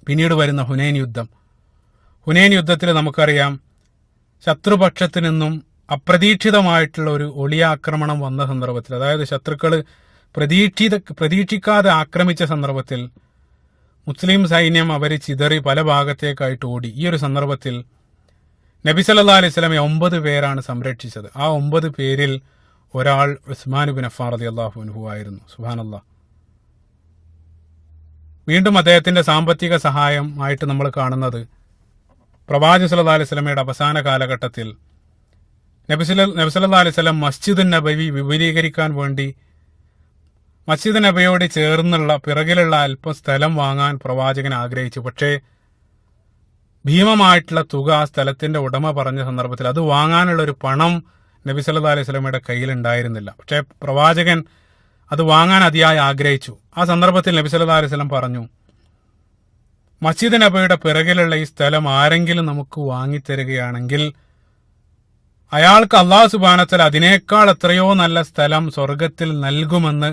പിന്നീട് വരുന്ന ഹുനൈൻ യുദ്ധം. ഹുനൈൻ യുദ്ധത്തിൽ നമുക്കറിയാം, ശത്രുപക്ഷത്തു നിന്നും അപ്രതീക്ഷിതമായിട്ടുള്ള ഒരു ഒളിയാക്രമണം വന്ന സന്ദർഭത്തിൽ, അതായത് ശത്രുക്കൾ പ്രതീക്ഷിക്കാതെ ആക്രമിച്ച സന്ദർഭത്തിൽ മുസ്ലിം സൈന്യം അവർ ചിതറി പല ഭാഗത്തേക്കായിട്ട് ഓടി. ഈ ഒരു സന്ദർഭത്തിൽ നബി സല്ലല്ലാഹു അലൈഹി വസല്ലമയെ 9 പേരാണ് സംരക്ഷിച്ചത്. ആ 9 പേരിൽ ഒരാൾ ഉസ്മാൻ ഇബ്നു അഫ്ഫാൻ റളിയല്ലാഹു അൻഹു ആയിരുന്നു. സുബ്ഹാനല്ലാഹ്. വീണ്ടും അദ്ദേഹത്തിന്റെ സാമ്പത്തിക സഹായം ആയിട്ട് നമ്മൾ കാണുന്നത് പ്രവാചകൻ സല്ലല്ലാഹു അലൈഹി വസല്ലമയുടെ അവസാന കാലഘട്ടത്തിൽ നബി സല്ലല്ലാഹു അലൈഹി വസല്ലം മസ്ജിദ് നബവി വിപുലീകരിക്കാൻ വേണ്ടി മസ്ജിദ് നബിയോട് ചേർന്നുള്ള പിറകിലുള്ള അല്പം സ്ഥലം വാങ്ങാൻ പ്രവാചകൻ ആഗ്രഹിച്ചു. പക്ഷേ ഭീമമായിട്ടുള്ള തുക ആ സ്ഥലത്തിന്റെ ഉടമ പറഞ്ഞ സന്ദർഭത്തിൽ അത് വാങ്ങാനുള്ള ഒരു പണം നബി സല്ലല്ലാഹു അലൈഹി വസല്ലമയുടെ കയ്യിൽ ഉണ്ടായിരുന്നില്ല. പക്ഷേ പ്രവാചകൻ അത് വാങ്ങാൻ അതിയായി ആഗ്രഹിച്ചു. ആ സന്ദർഭത്തിൽ നബി സല്ലല്ലാഹു അലൈഹി വസല്ലം പറഞ്ഞു, മസ്ജിദ് നബിയുടെ പിറകിലുള്ള ഈ സ്ഥലം ആരെങ്കിലും നമുക്ക് വാങ്ങിത്തരികയാണെങ്കിൽ അയാൾക്ക് അല്ലാഹു സുബ്ഹാനഹു വ തആല അതിനേക്കാൾ എത്രയോ നല്ല സ്ഥലം സ്വർഗത്തിൽ നൽകുമെന്ന്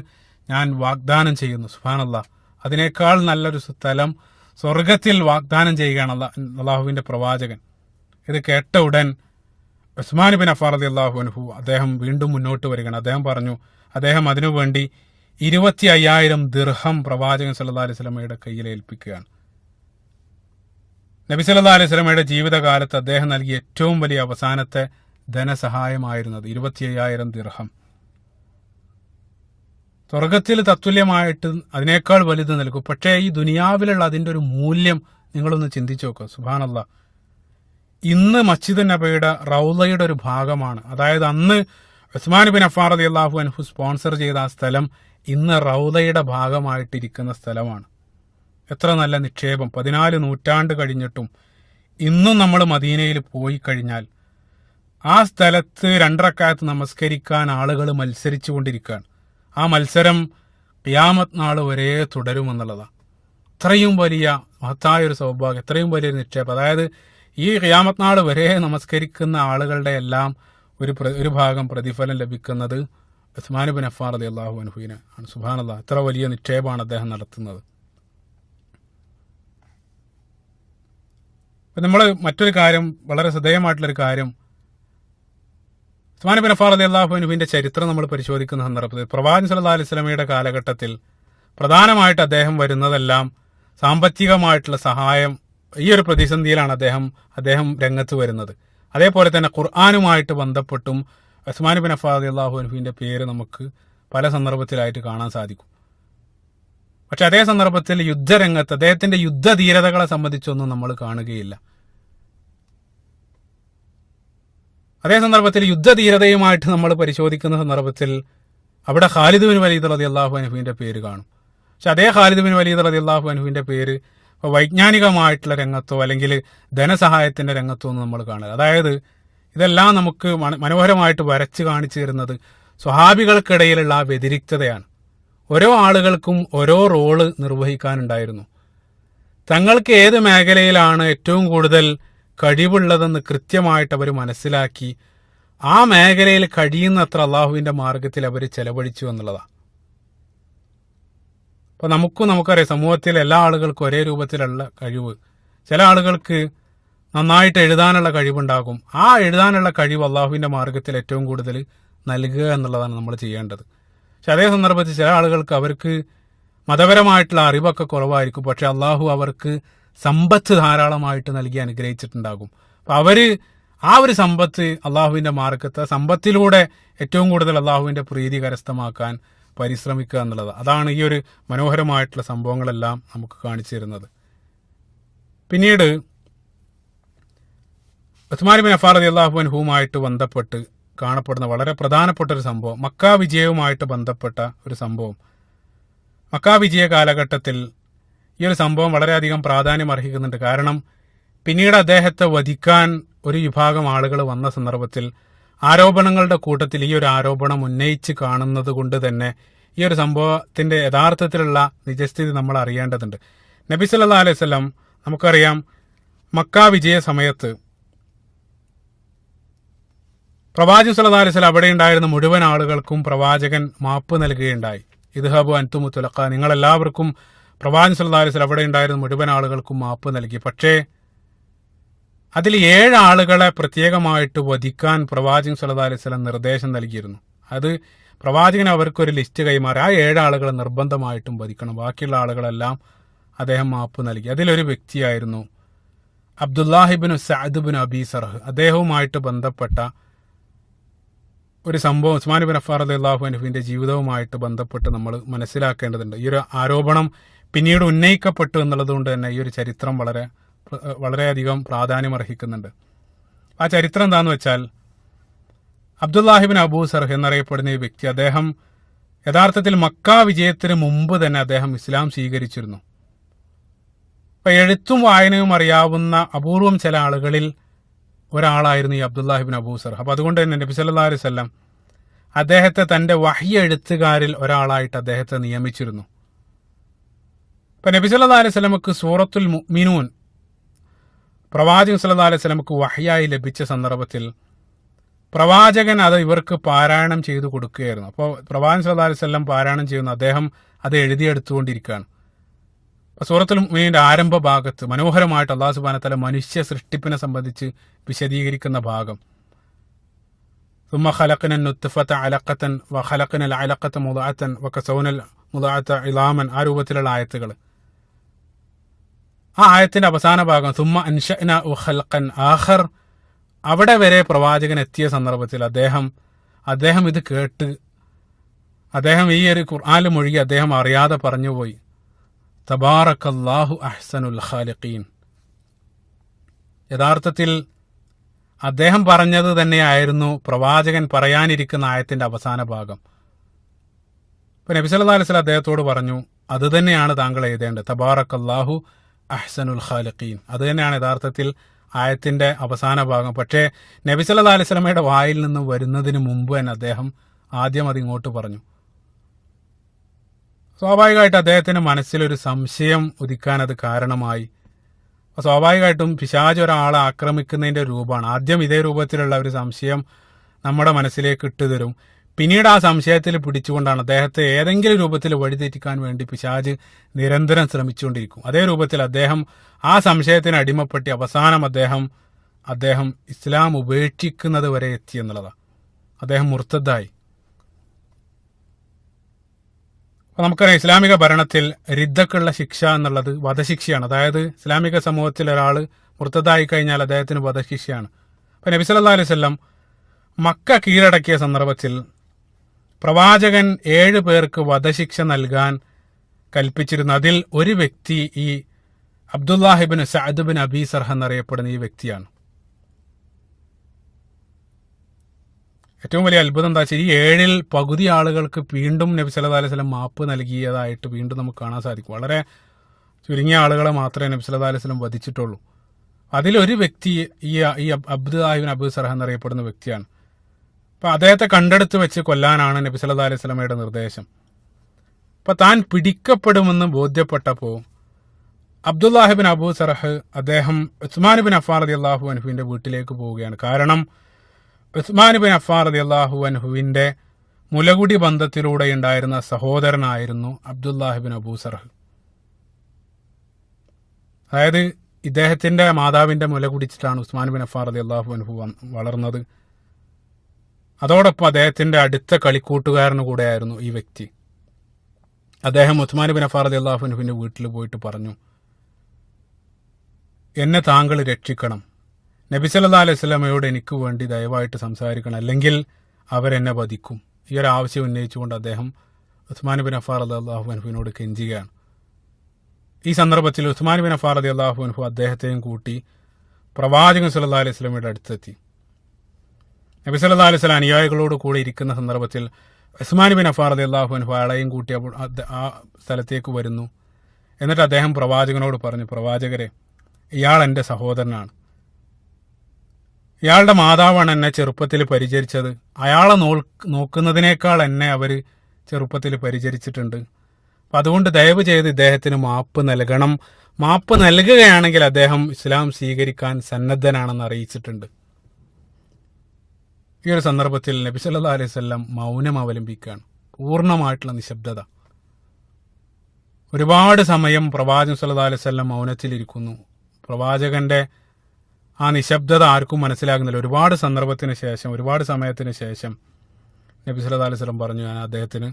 ഞാൻ വാഗ്ദാനം ചെയ്യുന്നു. സുബ്ഹാനല്ലാഹ്. അതിനേക്കാൾ നല്ലൊരു സ്ഥലം സ്വർഗത്തിൽ വാഗ്ദാനം ചെയ്യുകയാണ് അള്ളാഹുവിന്റെ പ്രവാചകൻ. ഇത് കേട്ട ഉടൻ ഉസ്മാൻ ഇബ്നു അഫ്ഫാൻ റളിയല്ലാഹു അൻഹു അദ്ദേഹം വീണ്ടും മുന്നോട്ട് വരികയാണ്. അദ്ദേഹം പറഞ്ഞു, അദ്ദേഹം അതിനുവേണ്ടി 25,000 ദിർഹം പ്രവാചകൻ സല്ലല്ലാഹു അലൈഹി വസല്ലമയുടെ കയ്യിൽ ഏൽപ്പിക്കുകയാണ്. നബി സല്ലല്ലാഹു അലൈഹി വസല്ലമയുടെ ജീവിതകാലത്ത് അദ്ദേഹം നൽകിയ ഏറ്റവും വലിയ അവസാനത്തെ ധനസഹായമായിരുന്നത് 25,000 ദിർഹം. സ്വർഗത്തിൽ തത്തുല്യമായിട്ട് അതിനേക്കാൾ വലുത് നൽകും. പക്ഷേ ഈ ദുനിയാവിലുള്ള അതിൻ്റെ ഒരു മൂല്യം നിങ്ങളൊന്ന് ചിന്തിച്ചു നോക്കുക. സുബ്ഹാനല്ലാഹ്, ഇന്ന് മസ്ജിദ് നബിയുടെ റൗളയുടെ ഒരു ഭാഗമാണ്. അതായത് അന്ന് ഉസ്മാൻ ബിൻ അഫ്ഫാൻ റളിയല്ലാഹു അൻഹു സ്പോൺസർ ചെയ്ത ആ സ്ഥലം ഇന്ന് റൗളയുടെ ഭാഗമായിട്ടിരിക്കുന്ന സ്ഥലമാണ്. എത്ര നല്ല നിക്ഷേപം! 14 നൂറ്റാണ്ട് കഴിഞ്ഞിട്ടും ഇന്നും നമ്മൾ മദീനയിൽ പോയി കഴിഞ്ഞാൽ ആ സ്ഥലത്ത് 2 റക്അത്ത് നമസ്കരിക്കാൻ ആളുകൾ മത്സരിച്ചു കൊണ്ടിരിക്കുകയാണ്. ആ മത്സരം ഖിയാമത്ത് നാൾ വരെ തുടരുമെന്നുള്ളതാണ്. ഇത്രയും വലിയ മഹത്തായൊരു സൗഭാഗ്യം, ഇത്രയും വലിയൊരു നിക്ഷേപം. അതായത് ഈ ഖിയാമത്ത് നാൾ വരെ നമസ്കരിക്കുന്ന ആളുകളുടെ എല്ലാം ഒരു ഭാഗം പ്രതിഫലം ലഭിക്കുന്നത് ഉസ്മാൻ ബിൻ അഫ്ഫാൻ റളിയല്ലാഹു അൻഹുവിന് ആണ്. സുബ്ഹാനല്ലാഹ്, എത്ര വലിയ നിക്ഷേപമാണ് അദ്ദേഹം നടത്തുന്നത്. നമ്മൾ മറ്റൊരു കാര്യം, വളരെ ശ്രദ്ധേയമായിട്ടുള്ളൊരു കാര്യം, ഉസ്മാൻ ബിൻ അഫ്ഫാൻ റളിയല്ലാഹു അൻഹുവിന്റെ ചരിത്രം നമ്മൾ പരിശോധിക്കുന്ന സന്ദർഭത്തിൽ പ്രവാചകൻ സല്ലല്ലാഹു അലൈഹി വസല്ലമയുടെ കാലഘട്ടത്തിൽ പ്രധാനമായിട്ട് അദ്ദേഹം വരുന്നതെല്ലാം സാമ്പത്തികമായിട്ടുള്ള സഹായം, ഈ ഒരു പ്രതിസന്ധിയിലാണ് അദ്ദേഹം രംഗത്ത് വരുന്നത്. അതേപോലെ തന്നെ ഖുർആനുമായിട്ട് ബന്ധപ്പെട്ടും ഉസ്മാൻ ബിൻ അഫ്ഫാൻ റളിയല്ലാഹു അൻഹുവിന്റെ പേര് നമുക്ക് പല സന്ദർഭത്തിലായിട്ട് കാണാൻ സാധിക്കും. പക്ഷെ അതേ സന്ദർഭത്തിൽ യുദ്ധരംഗത്ത് അദ്ദേഹത്തിന്റെ യുദ്ധധീരതകളെ സംബന്ധിച്ചൊന്നും നമ്മൾ കാണുകയില്ല. അതേ സന്ദർഭത്തിൽ യുദ്ധധീരതയുമായിട്ട് നമ്മൾ പരിശോധിക്കുന്ന സന്ദർഭത്തിൽ അവിടെ ഖാലിദ് ബിൻ വലീദ് റളിയല്ലാഹു അൻഹുവിന്റെ പേര് കാണും. പക്ഷെ അതേ ഖാലിദ് ബിൻ വലീദ് റളിയല്ലാഹു അൻഹുവിന്റെ പേര് വൈജ്ഞാനികമായിട്ടുള്ള രംഗത്തോ അല്ലെങ്കിൽ ധനസഹായത്തിന്റെ രംഗത്തോ ഒന്നും നമ്മൾ കാണുക. അതായത് ഇതെല്ലാം നമുക്ക് മനോഹരമായിട്ട് വരച്ച് കാണിച്ചു തരുന്നത് സ്വഹാബികൾക്കിടയിലുള്ള ആ വ്യതിരിക്തതയാണ്. ഓരോ ആളുകൾക്കും ഓരോ റോള് നിർവഹിക്കാനുണ്ടായിരുന്നു. തങ്ങൾക്ക് ഏത് മേഖലയിലാണ് ഏറ്റവും കൂടുതൽ കഴിവുള്ളതെന്ന് കൃത്യമായിട്ട് അവർ മനസ്സിലാക്കി ആ മേഖലയിൽ കഴിയുന്നത്ര അള്ളാഹുവിന്റെ മാർഗത്തിൽ അവർ ചെലവഴിച്ചു എന്നുള്ളതാണ്. അപ്പൊ നമുക്കറിയാം, സമൂഹത്തിൽ എല്ലാ ആളുകൾക്കും ഒരേ രൂപത്തിലുള്ള കഴിവ്. ചില ആളുകൾക്ക് നന്നായിട്ട് എഴുതാനുള്ള കഴിവുണ്ടാകും. ആ എഴുതാനുള്ള കഴിവ് അള്ളാഹുവിന്റെ മാർഗത്തിൽ ഏറ്റവും കൂടുതൽ നൽകുക എന്നുള്ളതാണ് നമ്മൾ ചെയ്യേണ്ടത്. പക്ഷെ അതേ സന്ദർഭത്തിൽ ചില ആളുകൾക്ക് അവർക്ക് മതപരമായിട്ടുള്ള അറിവൊക്കെ കുറവായിരിക്കും. പക്ഷെ അള്ളാഹു അവർക്ക് സമ്പത്ത് ധാരാളമായിട്ട് നൽകി അനുഗ്രഹിച്ചിട്ടുണ്ടാകും. അപ്പൊ അവര് ആ ഒരു സമ്പത്ത് അള്ളാഹുവിന്റെ മാർഗത്തെ സമ്പത്തിലൂടെ ഏറ്റവും കൂടുതൽ അള്ളാഹുവിന്റെ പ്രീതി കരസ്ഥമാക്കാൻ പരിശ്രമിക്കുക എന്നുള്ളത്. അതാണ് ഈ ഒരു മനോഹരമായിട്ടുള്ള സംഭവങ്ങളെല്ലാം നമുക്ക് കാണിച്ചു തരുന്നത്. പിന്നീട് ഉസ്മാൻ ബിൻ അഫ്ഫാൻ റളിയല്ലാഹു അൻഹുവുമായിട്ട് ബന്ധപ്പെട്ട് കാണപ്പെടുന്ന വളരെ പ്രധാനപ്പെട്ട ഒരു സംഭവം, മക്ക വിജയവുമായിട്ട് ബന്ധപ്പെട്ട ഒരു സംഭവം. മക്ക വിജയ കാലഘട്ടത്തിൽ ഈ ഒരു സംഭവം വളരെയധികം പ്രാധാന്യം അർഹിക്കുന്നുണ്ട്. കാരണം പിന്നീട് അദ്ദേഹത്തെ വധിക്കാൻ ഒരു വിഭാഗം ആളുകൾ വന്ന സന്ദർഭത്തിൽ ആരോപണങ്ങളുടെ കൂട്ടത്തിൽ ഈ ഒരു ആരോപണം ഉന്നയിച്ച് കാണുന്നത് കൊണ്ട് തന്നെ ഈ ഒരു സംഭവത്തിന്റെ യഥാർത്ഥത്തിലുള്ള നിജസ്ഥിതി നമ്മൾ അറിയേണ്ടതുണ്ട്. നബി സല്ലല്ലാഹു അലൈഹി വസല്ലം, നമുക്കറിയാം, മക്ക വിജയ സമയത്ത് പ്രവാചകൻ സല്ലല്ലാഹു അലൈഹി വസല്ലം അവിടെ ഉണ്ടായിരുന്ന മുഴുവൻ ആളുകൾക്കും പ്രവാചകൻ മാപ്പ് നൽകുകയുണ്ടായി. ഇദ്ഹബു അൻതും തുലഖ, നിങ്ങളെല്ലാവർക്കും, പ്രവാചകൻ സല്ലല്ലാഹു അലൈഹി വസല്ലം അവിടെ ഉണ്ടായിരുന്ന മുഴുവൻ ആളുകൾക്കും മാപ്പ് നൽകി. പക്ഷേ അതിൽ 7 ആളുകളെ പ്രത്യേകമായിട്ട് വധിക്കാൻ പ്രവാചകൻ സല്ലല്ലാഹു അലൈഹി വസല്ലം നിർദ്ദേശം നൽകിയിരുന്നു. അത് പ്രവാചകൻ അവർക്കൊരു ലിസ്റ്റ് കൈമാറി. ആ 7 ആളുകളെ നിർബന്ധമായിട്ടും വധിക്കണം. ബാക്കിയുള്ള ആളുകളെല്ലാം അദ്ദേഹം മാപ്പ് നൽകി. അതിലൊരു വ്യക്തിയായിരുന്നു അബ്ദുല്ലാഹിബ്നു സഅദ് ബിൻ അബീ സർഹ്. അദ്ദേഹവുമായിട്ട് ബന്ധപ്പെട്ട ഒരു സംഭവം ഉസ്മാൻ ബിൻ അഫ്ഫാൻ റളിയല്ലാഹു അൻഹുവിന്റെ ജീവിതവുമായിട്ട് ബന്ധപ്പെട്ട് നമ്മൾ മനസ്സിലാക്കേണ്ടതുണ്ട്. ഈ ഒരു ആരോപണം പിന്നീട് ഉന്നയിക്കപ്പെട്ടു എന്നുള്ളത് കൊണ്ട് തന്നെ ഈ ഒരു ചരിത്രം വളരെയധികം പ്രാധാന്യം അർഹിക്കുന്നുണ്ട്. ആ ചരിത്രം എന്താന്ന് വെച്ചാൽ, അബ്ദുല്ലാഹിബിൻ അബൂ സർഹ് എന്നറിയപ്പെടുന്ന ഈ വ്യക്തി, അദ്ദേഹം യഥാർത്ഥത്തിൽ മക്ക വിജയത്തിന് മുമ്പ് തന്നെ അദ്ദേഹം ഇസ്ലാം സ്വീകരിച്ചിരുന്നു. അപ്പൊ എഴുത്തും വായനയും അറിയാവുന്ന അപൂർവം ചില ആളുകളിൽ ഒരാളായിരുന്നു ഈ അബ്ദുല്ലാഹിബിൻ അബൂ സർഹ്. അപ്പൊ അതുകൊണ്ട് തന്നെ നബി സല്ലല്ലാഹു അലൈഹി വസല്ലം അദ്ദേഹത്തെ തന്റെ വഹ്യ് എഴുത്തുകാരിൽ ഒരാളായിട്ട് അദ്ദേഹത്തെ നിയമിച്ചിരുന്നു. ഇപ്പൊ നബി സല്ലല്ലാഹു അലൈഹി വസല്ലമക്ക് സൂറത്തുൽ മുഅ്മിനൂൻ പ്രവാചകൻ സല്ലല്ലാഹു അലൈഹി വസല്ലമക്ക് വഹ്യായി ലഭിച്ച സന്ദർഭത്തിൽ പ്രവാചകൻ അത് ഇവർക്ക് പാരായണം ചെയ്തു കൊടുക്കുകയായിരുന്നു. അപ്പോൾ പ്രവാചകൻ സല്ലല്ലാഹു അലൈഹി വസല്ലം പാരായണം ചെയ്യുന്നു, അദ്ദേഹം അത് എഴുതിയെടുത്തുകൊണ്ടിരിക്കുകയാണ്. അപ്പൊ സൂറത്തുൽ മുഅ്മിനൂന്റെ ആരംഭ ഭാഗത്ത് മനോഹരമായിട്ട് അല്ലാഹു സുബ്ഹാനഹു വ തആല മനുഷ്യ സൃഷ്ടിപ്പിനെ സംബന്ധിച്ച് വിശദീകരിക്കുന്ന ഭാഗം, ثم خلقنا النطفة علقة وخلقنا العلقة مضغة وكسونا المضغة عظاما, ആ രൂപത്തിലുള്ള ആയത്തുകൾ. ആ ആയത്തിന്റെ അവസാന ഭാഗം ثم أنشأناه خلقا آخر അവിടെ വരെ പ്രവാചകൻ എത്തിയ സന്ദർഭത്തിൽ അദ്ദേഹം ഇത് കേട്ട് അദ്ദേഹം ഈ ഒരു ഖുർആനിൽ മുഴുകി അദ്ദേഹം അറിയാതെ പറഞ്ഞുപോയി, തബാറക്കല്ലാഹു അഹ്സനുൽ ഖാലിഖീൻ. യഥാർത്ഥത്തിൽ അദ്ദേഹം പറഞ്ഞത് തന്നെയായിരുന്നു പ്രവാചകൻ പറയാനിരിക്കുന്ന ആയത്തിന്റെ അവസാന ഭാഗം. ഇപ്പൊ നബി സല്ലല്ലാഹു അലൈഹി വസല്ലം അദ്ദേഹത്തോട് പറഞ്ഞു, അത് തന്നെയാണ് താങ്കൾ എഴുതേണ്ടത്, തബാറക്കല്ലാഹു അഹ്സനുൽ ഖാലിഖീൻ. അത് തന്നെയാണ് യഥാർത്ഥത്തിൽ ആയത്തിന്റെ അവസാന ഭാഗം. പക്ഷേ നബി സല്ലല്ലാഹു അലൈഹി വസല്ലമയുടെ വായിൽ നിന്ന് വരുന്നതിന് മുമ്പ് തന്നെ അദ്ദേഹം ആദ്യം അത് ഇങ്ങോട്ട് പറഞ്ഞു. സ്വാഭാവികമായിട്ട് അദ്ദേഹത്തിന്റെ മനസ്സിലൊരു സംശയം ഉദിക്കാൻ അത് കാരണമായി. സ്വാഭാവികമായിട്ടും പിശാച് ഒരാളെ ആക്രമിക്കുന്നതിന്റെ രൂപമാണ്. ആദ്യം ഇതേ രൂപത്തിലുള്ള ഒരു സംശയം നമ്മുടെ മനസ്സിലേക്ക് ഇട്ടുതരും. പിന്നീട് ആ സംശയത്തിൽ പിടിച്ചുകൊണ്ടാണ് അദ്ദേഹത്തെ ഏതെങ്കിലും രൂപത്തിൽ വഴിതെറ്റിക്കാൻ വേണ്ടി പിശാച് നിരന്തരം ശ്രമിച്ചുകൊണ്ടിരിക്കും. അതേ രൂപത്തിൽ അദ്ദേഹം ആ സംശയത്തിന് അടിമപ്പെട്ടി അവസാനം അദ്ദേഹം ഇസ്ലാം ഉപേക്ഷിക്കുന്നത് വരെ എത്തി എന്നുള്ളതാണ്. അദ്ദേഹം മുർത്തദ്ദായി. അപ്പൊ നമുക്കറിയാം, ഇസ്ലാമിക ഭരണത്തിൽ റിദ്ദക്കുള്ള ശിക്ഷ എന്നുള്ളത് വധശിക്ഷയാണ്. അതായത് ഇസ്ലാമിക സമൂഹത്തിൽ ഒരാൾ മുർത്തദ്ദായി കഴിഞ്ഞാൽ അദ്ദേഹത്തിന് വധശിക്ഷയാണ്. അപ്പൊ നബി സല്ലല്ലാഹു അലൈഹി വസല്ലം മക്ക കീഴടക്കിയ സന്ദർഭത്തിൽ പ്രവാചകൻ 7 പേർക്ക് വധശിക്ഷ നൽകാൻ കൽപ്പിച്ചിരുന്നു. അതിൽ ഒരു വ്യക്തി ഈ അബ്ദുല്ലാഹിബിൻ സഅദ് ബിൻ അബീ സർഹ എന്നറിയപ്പെടുന്ന ഈ വ്യക്തിയാണ്. ഏറ്റവും വലിയ അത്ഭുതം എന്താ വെച്ചാൽ, ഈ 7ൽ പകുതി ആളുകൾക്ക് വീണ്ടും നബി സല്ലല്ലാഹു അലൈഹി വസല്ലം മാപ്പ് നൽകിയതായിട്ട് വീണ്ടും നമുക്ക് കാണാൻ സാധിക്കും. വളരെ ചുരുങ്ങിയ ആളുകളെ മാത്രമേ നബി സല്ലല്ലാഹു അലൈഹി വസല്ലം വധിച്ചിട്ടുള്ളൂ. അതിലൊരു വ്യക്തി ഈ അബ്ദുല്ലാഹിബിൻ അബൂ സർഹ എന്നറിയപ്പെടുന്ന വ്യക്തിയാണ്. അപ്പൊ അദ്ദേഹത്തെ കണ്ടെടുത്ത് വെച്ച് കൊല്ലാനാണ് നബി സല്ലല്ലാഹു അലൈഹി വസല്ലമയുടെ നിർദ്ദേശം. അപ്പൊ താൻ പിടിക്കപ്പെടുമെന്ന് ബോധ്യപ്പെട്ടപ്പോൾ അബ്ദുല്ലാഹിബിൻ അബൂ സർഹ് അദ്ദേഹം ഉസ്മാൻ ബിൻ അഫ്ഫാൻ റളിയല്ലാഹു അൻഹുവിന്റെ വീട്ടിലേക്ക് പോവുകയാണ്. കാരണം ഉസ്മാൻ ബിൻ അഫ്ഫാൻ റളിയല്ലാഹു അൻഹുവിന്റെ മുലകുടി ബന്ധത്തിലൂടെ ഉണ്ടായിരുന്ന സഹോദരനായിരുന്നു അബ്ദുല്ലാഹിബിൻ അബൂ സർഹ്. അതായത് ഇദ്ദേഹത്തിന്റെ മാതാവിന്റെ മുല കുടിച്ചിട്ടാണ് ഉസ്മാൻ ബിൻ അഫ്ഫാൻ റളിയല്ലാഹു അൻഹു വളർന്നത്. അതോടൊപ്പം അദ്ദേഹത്തിന്റെ അടുത്ത കളിക്കൂട്ടുകാരന് കൂടെയായിരുന്നു ഈ വ്യക്തി. അദ്ദേഹം ഉസ്മാൻ ബിൻ അഫ്ഫാൻ റളിയല്ലാഹു അൻഹുവിന്റെ വീട്ടിൽ പോയിട്ട് പറഞ്ഞു, എന്നെ താങ്കൾ രക്ഷിക്കണം, നബി സല്ലല്ലാഹു അലൈഹി വസല്ലമയോട് എനിക്ക് വേണ്ടി ദയവായിട്ട് സംസാരിക്കണം, അല്ലെങ്കിൽ അവരെന്നെ വധിക്കും. ഈ ഒരു ആവശ്യം ഉന്നയിച്ചുകൊണ്ട് അദ്ദേഹം ഉസ്മാൻ ബിൻ അഫ്ഫാൻ റളിയല്ലാഹു അൻഹുവിനോട് കെഞ്ചുകയാണ്. ഈ സന്ദർഭത്തിൽ ഉസ്മാൻ ബിൻ അഫ്ഫാൻ റളിയല്ലാഹു അൻഹു അദ്ദേഹത്തെയും കൂട്ടി പ്രവാചകൻ സല്ലല്ലാഹു അലൈഹി വസല്ലമയുടെ അടുത്തെത്തി. നബി സല്ലല്ലാഹു അലൈഹി വസല്ലം അനുയായികളോട് കൂടെ ഇരിക്കുന്ന സന്ദർഭത്തിൽ ഉസ്മാൻ ബിൻ അഫ്ഫാൻ റളിയല്ലാഹു അൻഹു അയാളെയും കൂട്ടി ആ സ്ഥലത്തേക്ക് വരുന്നു. എന്നിട്ട് അദ്ദേഹം പ്രവാചകനോട് പറഞ്ഞു, പ്രവാചകരെ, ഇയാൾ എൻ്റെ സഹോദരനാണ്, ഇയാളുടെ മാതാവാണ് എന്നെ ചെറുപ്പത്തിൽ പരിചരിച്ചത്, അയാളെ നോക്കുന്നതിനേക്കാൾ എന്നെ അവർ ചെറുപ്പത്തിൽ പരിചരിച്ചിട്ടുണ്ട്. അപ്പം അതുകൊണ്ട് ദയവ് ചെയ്ത് ഇദ്ദേഹത്തിന് മാപ്പ് നൽകണം, മാപ്പ് നൽകുകയാണെങ്കിൽ അദ്ദേഹം ഇസ്ലാം സ്വീകരിക്കാൻ സന്നദ്ധനാണെന്ന് അറിയിച്ചിട്ടുണ്ട്. ഈ ഒരു സന്ദർഭത്തിൽ നബി സല്ലല്ലാഹു അലൈഹി വസല്ലം മൗനം അവലംബിക്കുകയാണ്, പൂർണ്ണമായിട്ടുള്ള നിശബ്ദത. ഒരുപാട് സമയം പ്രവാചകൻ സല്ലല്ലാഹു അലൈഹി വസല്ലം മൗനത്തിലിരിക്കുന്നു. പ്രവാചകന്റെ ആ നിശബ്ദത ആർക്കും മനസ്സിലാകുന്നില്ല. ഒരുപാട് സന്ദർഭത്തിന് ശേഷം, ഒരുപാട് സമയത്തിന് ശേഷം നബി സല്ലല്ലാഹു അലൈഹി വസല്ലം പറഞ്ഞു, ഞാൻ അദ്ദേഹത്തിന്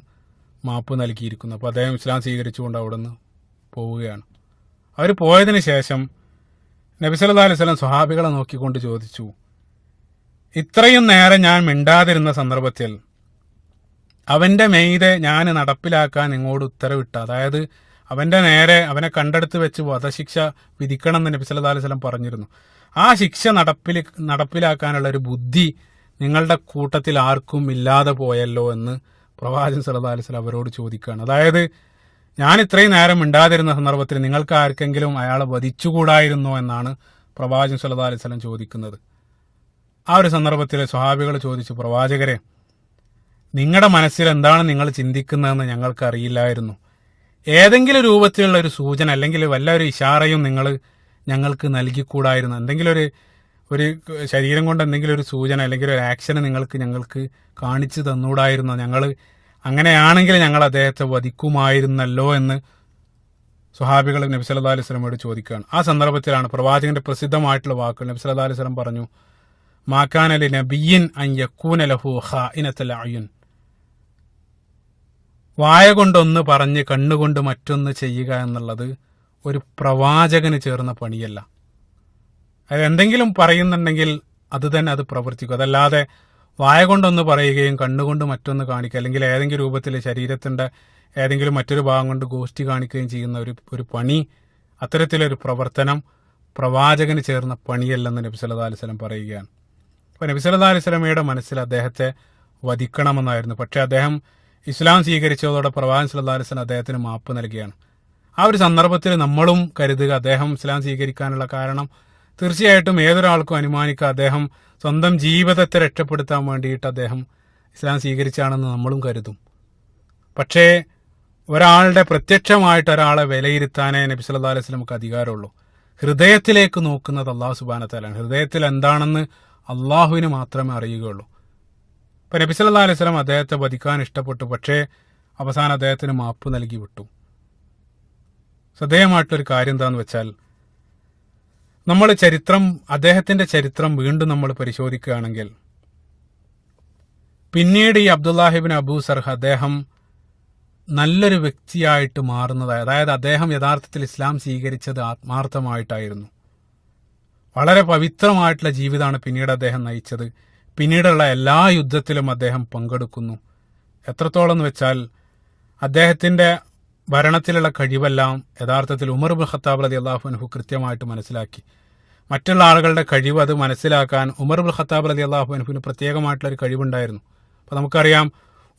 മാപ്പ് നൽകിയിരിക്കുന്നു. അപ്പോൾ അദ്ദേഹം ഇസ്ലാം സ്വീകരിച്ചുകൊണ്ട് അവിടെ നിന്ന് പോവുകയാണ്. അവർ പോയതിന് ശേഷം നബി സല്ലല്ലാഹു അലൈഹി വസല്ലം സ്വഹാബികളെ നോക്കിക്കൊണ്ട് ചോദിച്ചു, ഇത്രയും നേരം ഞാൻ മിണ്ടാതിരുന്ന സന്ദർഭത്തിൽ അവന്റെ മെയ്തെ ഞാൻ നടപ്പിലാക്കാൻ നിങ്ങളോട് ഉത്തരവിട്ട, അതായത് അവന്റെ നേരെ അവനെ കണ്ടെടുത്ത് വെച്ച് വധശിക്ഷ വിധിക്കണം എന്ന് നബി സല്ലല്ലാഹു അലൈഹി വസല്ലം പറഞ്ഞിരുന്നു. ആ ശിക്ഷ നടപ്പിലാക്കാനുള്ള ഒരു ബുദ്ധി നിങ്ങളുടെ കൂട്ടത്തിൽ ആർക്കും ഇല്ലാതെ പോയല്ലോ എന്ന് പ്രവാചകൻ സല്ലല്ലാഹു അലൈഹി വസല്ലം അവരോട് ചോദിക്കുകയാണ്. അതായത് ഞാൻ ഇത്രയും നേരം മിണ്ടാതിരുന്ന സന്ദർഭത്തിൽ നിങ്ങൾക്ക് ആർക്കെങ്കിലും അയാളെ വധിച്ചുകൂടായിരുന്നോ എന്നാണ് പ്രവാചകൻ സല്ലല്ലാഹു അലൈഹി വസല്ലം ചോദിക്കുന്നത്. ആ ഒരു സന്ദർഭത്തിൽ സ്വഹാബികൾ ചോദിച്ചു, പ്രവാചകരെ, നിങ്ങളുടെ മനസ്സിൽ എന്താണ് നിങ്ങൾ ചിന്തിക്കുന്നതെന്ന് ഞങ്ങൾക്ക് അറിയില്ലായിരുന്നു. ഏതെങ്കിലും രൂപത്തിലുള്ള ഒരു സൂചന അല്ലെങ്കിൽ വല്ല ഒരു ഇഷാറയും നിങ്ങൾ ഞങ്ങൾക്ക് നൽകിക്കൂടായിരുന്നു. എന്തെങ്കിലും ഒരു ശരീരം കൊണ്ട് എന്തെങ്കിലും ഒരു സൂചന അല്ലെങ്കിൽ ഒരു ആക്ഷന് ഞങ്ങൾക്ക് കാണിച്ചു തന്നൂടായിരുന്നു. ഞങ്ങൾ അങ്ങനെയാണെങ്കിൽ ഞങ്ങൾ അദ്ദേഹത്തെ വധിക്കുമായിരുന്നല്ലോ എന്ന് സ്വഹാബികൾ നബി സല്ലല്ലാഹു അലൈഹി വസല്ലമയോട് ചോദിക്കുകയാണ്. ആ സന്ദർഭത്തിലാണ് പ്രവാചകന്റെ പ്രസിദ്ധമായിട്ടുള്ള വാക്കുകൾ. നബി സല്ലല്ലാഹു അലൈഹി വസല്ലം പറഞ്ഞു, മാ കാന ലി നബിയ്യിൻ അൻ യകൂന ലഹു ഖായിനത്തുൽ അയുൻ. വായ കൊണ്ടൊന്ന് പറഞ്ഞ് കണ്ണുകൊണ്ട് മറ്റൊന്ന് ചെയ്യുക എന്നുള്ളത് ഒരു പ്രവാചകന് ചേർന്ന പണിയല്ല. അത് എന്തെങ്കിലും പറയുന്നുണ്ടെങ്കിൽ അത് തന്നെ അത് പ്രവർത്തിക്കും. അതല്ലാതെ വായ കൊണ്ടൊന്ന് പറയുകയും കണ്ണുകൊണ്ട് മറ്റൊന്ന് കാണിക്കുക, അല്ലെങ്കിൽ ഏതെങ്കിലും രൂപത്തിൽ ശരീരത്തിന്റെ ഏതെങ്കിലും മറ്റൊരു ഭാഗം കൊണ്ട് ഗോഷ്ഠി കാണിക്കുകയും ചെയ്യുന്ന ഒരു പണി, അത്തരത്തിലൊരു പ്രവർത്തനം പ്രവാചകന് ചേർന്ന പണിയല്ലെന്ന് നബി സല്ലല്ലാഹു അലൈഹി വസല്ലം പറയുകയാണ്. അപ്പോൾ നബി സല്ലല്ലാഹു അലൈഹി വസല്ലമയുടെ മനസ്സിൽ അദ്ദേഹത്തെ വധിക്കണമെന്നായിരുന്നു. പക്ഷേ അദ്ദേഹം ഇസ്ലാം സ്വീകരിച്ചതോടെ പ്രവാചകൻ സല്ലല്ലാഹു അലൈഹി വസല്ലം അദ്ദേഹത്തിന് മാപ്പ് നൽകുകയാണ്. ആ ഒരു സന്ദർഭത്തിൽ നമ്മളും കരുതുക, അദ്ദേഹം ഇസ്ലാം സ്വീകരിക്കാനുള്ള കാരണം തീർച്ചയായിട്ടും ഏതൊരാൾക്കും അനുമാനിക്കുക, അദ്ദേഹം സ്വന്തം ജീവിതത്തെ രക്ഷപ്പെടുത്താൻ വേണ്ടിയിട്ട് അദ്ദേഹം ഇസ്ലാം സ്വീകരിച്ചാണെന്ന് നമ്മളും കരുതും. പക്ഷേ ഒരാളുടെ പ്രത്യക്ഷമായിട്ട് ഒരാളെ വിലയിരുത്താനേ നബി സല്ലല്ലാഹു അലൈഹി വസല്ലമക്ക് അധികാരമുള്ളൂ. ഹൃദയത്തിലേക്ക് നോക്കുന്നത് അല്ലാഹു സുബ്ഹാനഹു വ തആലയാണ്. ഹൃദയത്തിൽ എന്താണെന്ന് അള്ളാഹുവിന് മാത്രമേ അറിയുകയുള്ളൂ. ഇപ്പൊ നബി സല്ലല്ലാഹു അലൈഹി വസല്ലം അദ്ദേഹത്തെ വധിക്കാൻ ഇഷ്ടപ്പെട്ടു, പക്ഷേ അവസാനം അദ്ദേഹത്തിന് മാപ്പ് നൽകി വിട്ടു. ശ്രദ്ധേയമായിട്ടൊരു കാര്യം എന്താന്ന് വെച്ചാൽ, നമ്മൾ അദ്ദേഹത്തിന്റെ ചരിത്രം വീണ്ടും നമ്മൾ പരിശോധിക്കുകയാണെങ്കിൽ, പിന്നീട് ഈ അബ്ദുല്ലാഹിബ്നു അബൂ സർഹ അദ്ദേഹം നല്ലൊരു വ്യക്തിയായിട്ട് മാറുന്നതായി, അതായത് അദ്ദേഹം യഥാർത്ഥത്തിൽ ഇസ്ലാം സ്വീകരിച്ചത് ആത്മാർത്ഥമായിട്ടായിരുന്നു. വളരെ പവിത്രമായിട്ടുള്ള ജീവിതമാണ് പിന്നീട് അദ്ദേഹം നയിച്ചത്. പിന്നീടുള്ള എല്ലാ യുദ്ധത്തിലും അദ്ദേഹം പങ്കെടുക്കുന്നു. എത്രത്തോളം എന്ന് വെച്ചാൽ, അദ്ദേഹത്തിന്റെ ഭരണത്തിലുള്ള കഴിവെല്ലാം യഥാർത്ഥത്തിൽ ഉമർ ഇബ്നു ഖത്താബ് റളിയല്ലാഹു അൻഹു കൃത്യമായിട്ട് മനസ്സിലാക്കി. മറ്റുള്ള ആളുകളുടെ കഴിവ് അത് മനസ്സിലാക്കാൻ ഉമർ ഇബ്നു ഖത്താബ് റളിയല്ലാഹു അൻഹുവിന് പ്രത്യേകമായിട്ടുള്ള ഒരു കഴിവുണ്ടായിരുന്നു. അപ്പോൾ നമുക്കറിയാം,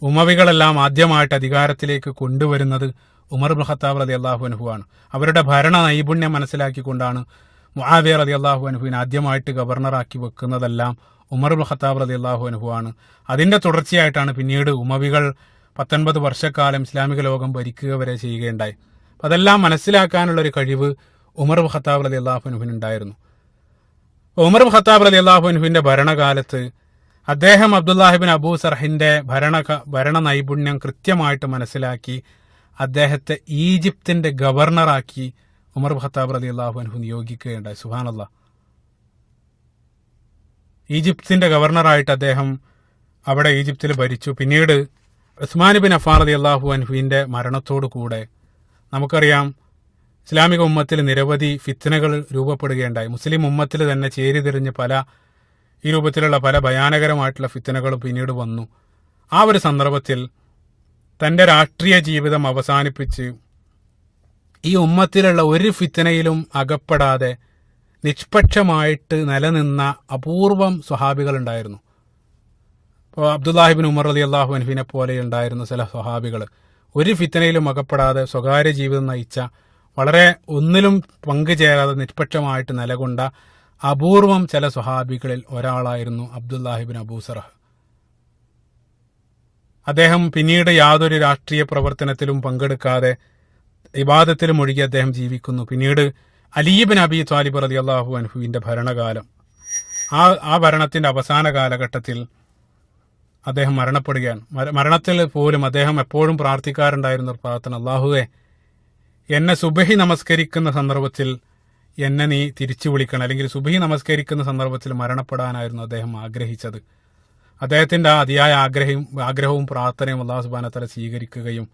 ഉമവികളെല്ലാം ആദ്യമായിട്ട് അധികാരത്തിലേക്ക് കൊണ്ടുവരുന്നത് ഉമർ ഇബ്നു ഖത്താബ് റളിയല്ലാഹു അൻഹു ആണ്. അവരുടെ ഭരണ നൈപുണ്യം മനസ്സിലാക്കിക്കൊണ്ടാണ് മുആവിയ റളിയല്ലാഹു അൻഹുവിനെ ആദ്യമായിട്ട് ഗവർണറാക്കി വെക്കുന്നതെല്ലാം ഉമർ ഇബ്നു ഖത്താബ് റളിയല്ലാഹു അൻഹു ആണ്. അതിന്റെ തുടർച്ചയായിട്ടാണ് പിന്നീട് ഉമവികൾ 19 വർഷക്കാലം ഇസ്ലാമിക ലോകം ഭരിക്കുക വരെ ചെയ്യുകയുണ്ടായി. അപ്പം അതെല്ലാം മനസ്സിലാക്കാനുള്ള ഒരു കഴിവ് ഉമർ ഇബ്നു ഖത്താബ് റളിയല്ലാഹു അൻഹുവിന് ഉണ്ടായിരുന്നു. ഉമർ ഇബ്നു ഖത്താബ് റളിയല്ലാഹു അൻഹുവിന്റെ ഭരണകാലത്ത് അദ്ദേഹം അബ്ദുല്ലാഹിബ്നു അബൂ സർഹിന്റെ ഭരണ നൈപുണ്യം കൃത്യമായിട്ട് മനസ്സിലാക്കി അദ്ദേഹത്തെ ഈജിപ്തിന്റെ ഗവർണറാക്കി ഉമർ ഇബ്നു ഖത്താബ് റളിയല്ലാഹു അൻഹു നിയോഗിക്കുകയുണ്ടായി. സുബ്ഹാനല്ലാഹ്. ഈജിപ്തിന്റെ ഗവർണറായിട്ട് അദ്ദേഹം അവിടെ ഈജിപ്തിൽ ഭരിച്ചു. പിന്നീട് ഉസ്മാൻ ബിൻ അഫ്ഫാൻ റളിയല്ലാഹു അൻഹുവിന്റെ മരണത്തോടു കൂടെ നമുക്കറിയാം, ഇസ്ലാമിക ഉമ്മത്തിൽ നിരവധി ഫിത്നകൾ രൂപപ്പെടുകയുണ്ടായി. മുസ്ലിം ഉമ്മത്തിൽ തന്നെ ചേരിതിരിഞ്ഞ് ഈ രൂപത്തിലുള്ള പല ഭയാനകരമായിട്ടുള്ള ഫിത്നകളും പിന്നീട് വന്നു. ആ ഒരു സന്ദർഭത്തിൽ തന്റെ രാഷ്ട്രീയ ജീവിതം അവസാനിപ്പിച്ച് ഈ ഉമ്മത്തിലുള്ള ഒരു ഫിത്നയിലും അകപ്പെടാതെ നിഷ്പക്ഷമായിട്ട് നിലനിന്ന അപൂർവം സ്വഹാബികൾ ഉണ്ടായിരുന്നു. ഇപ്പോൾ അബ്ദുല്ലാഹിബ്നു ഉമർ റളിയല്ലാഹു അൻഹുവിനെ പോലെ ഉണ്ടായിരുന്ന ചില സ്വഹാബികൾ ഒരു ഫിത്നയിലും അകപ്പെടാതെ സ്വകാര്യ ജീവിതം നയിച്ച, വളരെ ഒന്നിലും പങ്കുചേരാതെ നിഷ്പക്ഷമായിട്ട് നിലകൊണ്ട അപൂർവം ചില സ്വഹാബികളിൽ ഒരാളായിരുന്നു അബ്ദുല്ലാഹിബ്നു അബൂ സർഹ. അദ്ദേഹം പിന്നീട് യാതൊരു രാഷ്ട്രീയ പ്രവർത്തനത്തിലും പങ്കെടുക്കാതെ ഇബാദത്തിൽ മുഴുകി അദ്ദേഹം ജീവിക്കുന്നു. പിന്നീട് അലി ഇബ്നു അബീ ത്വാലിബ് റളിയല്ലാഹു അൻഹുവിന്റെ ഭരണകാലം, ആ ഭരണത്തിന്റെ അവസാന കാലഘട്ടത്തിൽ അദ്ദേഹം മരണപ്പെടുകയാണ്. മരണത്തിൽ പോലും അദ്ദേഹം എപ്പോഴും പ്രാർത്ഥിക്കാറുണ്ടായിരുന്ന ഒരു പ്രാർത്ഥന, അല്ലാഹുവേ, എന്നെ സുബഹി നമസ്കരിക്കുന്ന സന്ദർഭത്തിൽ എന്നെ നീ തിരിച്ചു വിളിക്കണം, അല്ലെങ്കിൽ സുബഹി നമസ്കരിക്കുന്ന സന്ദർഭത്തിൽ മരണപ്പെടാനായിരുന്നു അദ്ദേഹം ആഗ്രഹിച്ചത്. അദ്ദേഹത്തിന്റെ ആ അതിയായ ആഗ്രഹവും പ്രാർത്ഥനയും അല്ലാഹു സുബ്ഹാനഹു വ തആല സ്വീകരിക്കുകയും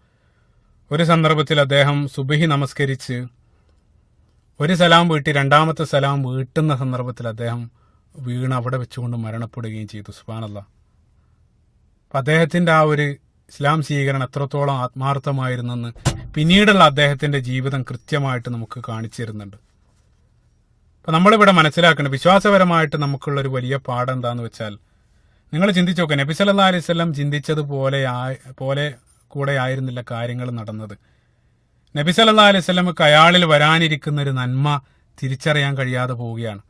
ഒരു സന്ദർഭത്തിൽ അദ്ദേഹം സുബഹി നമസ്കരിച്ച് ഒരു സലാം വീട്ടി രണ്ടാമത്തെ സലാം വീട്ടുന്ന സന്ദർഭത്തിൽ അദ്ദേഹം വീണ് അവിടെ വെച്ചുകൊണ്ട് മരണപ്പെടുകയും ചെയ്തു. സുബ്ഹാനല്ലാഹ്. അദ്ദേഹത്തിന്റെ ആ ഒരു ഇസ്ലാം സ്വീകരണം എത്രത്തോളം ആത്മാർത്ഥമായിരുന്നെന്ന് പിന്നീടുള്ള അദ്ദേഹത്തിന്റെ ജീവിതം കൃത്യമായിട്ട് നമുക്ക് കാണിച്ചു തരുന്നുണ്ട്. അപ്പൊ നമ്മളിവിടെ മനസ്സിലാക്കേണ്ടത്, വിശ്വാസപരമായിട്ട് നമുക്കുള്ള ഒരു വലിയ പാഠം എന്താന്ന് വെച്ചാൽ, നിങ്ങൾ ചിന്തിച്ചു നോക്കുക, നബി സല്ലല്ലാഹു അലൈഹി വസല്ലം ചിന്തിച്ചതുപോലെ കൂടെ ആയിരുന്നില്ല കാര്യങ്ങൾ നടന്നത്. നബി സല്ലല്ലാഹു അലൈഹി വസല്ലമക്ക് അയാളിൽ വരാനിരിക്കുന്ന ഒരു നന്മ തിരിച്ചറിയാൻ കഴിയാതെ പോവുകയാണ്.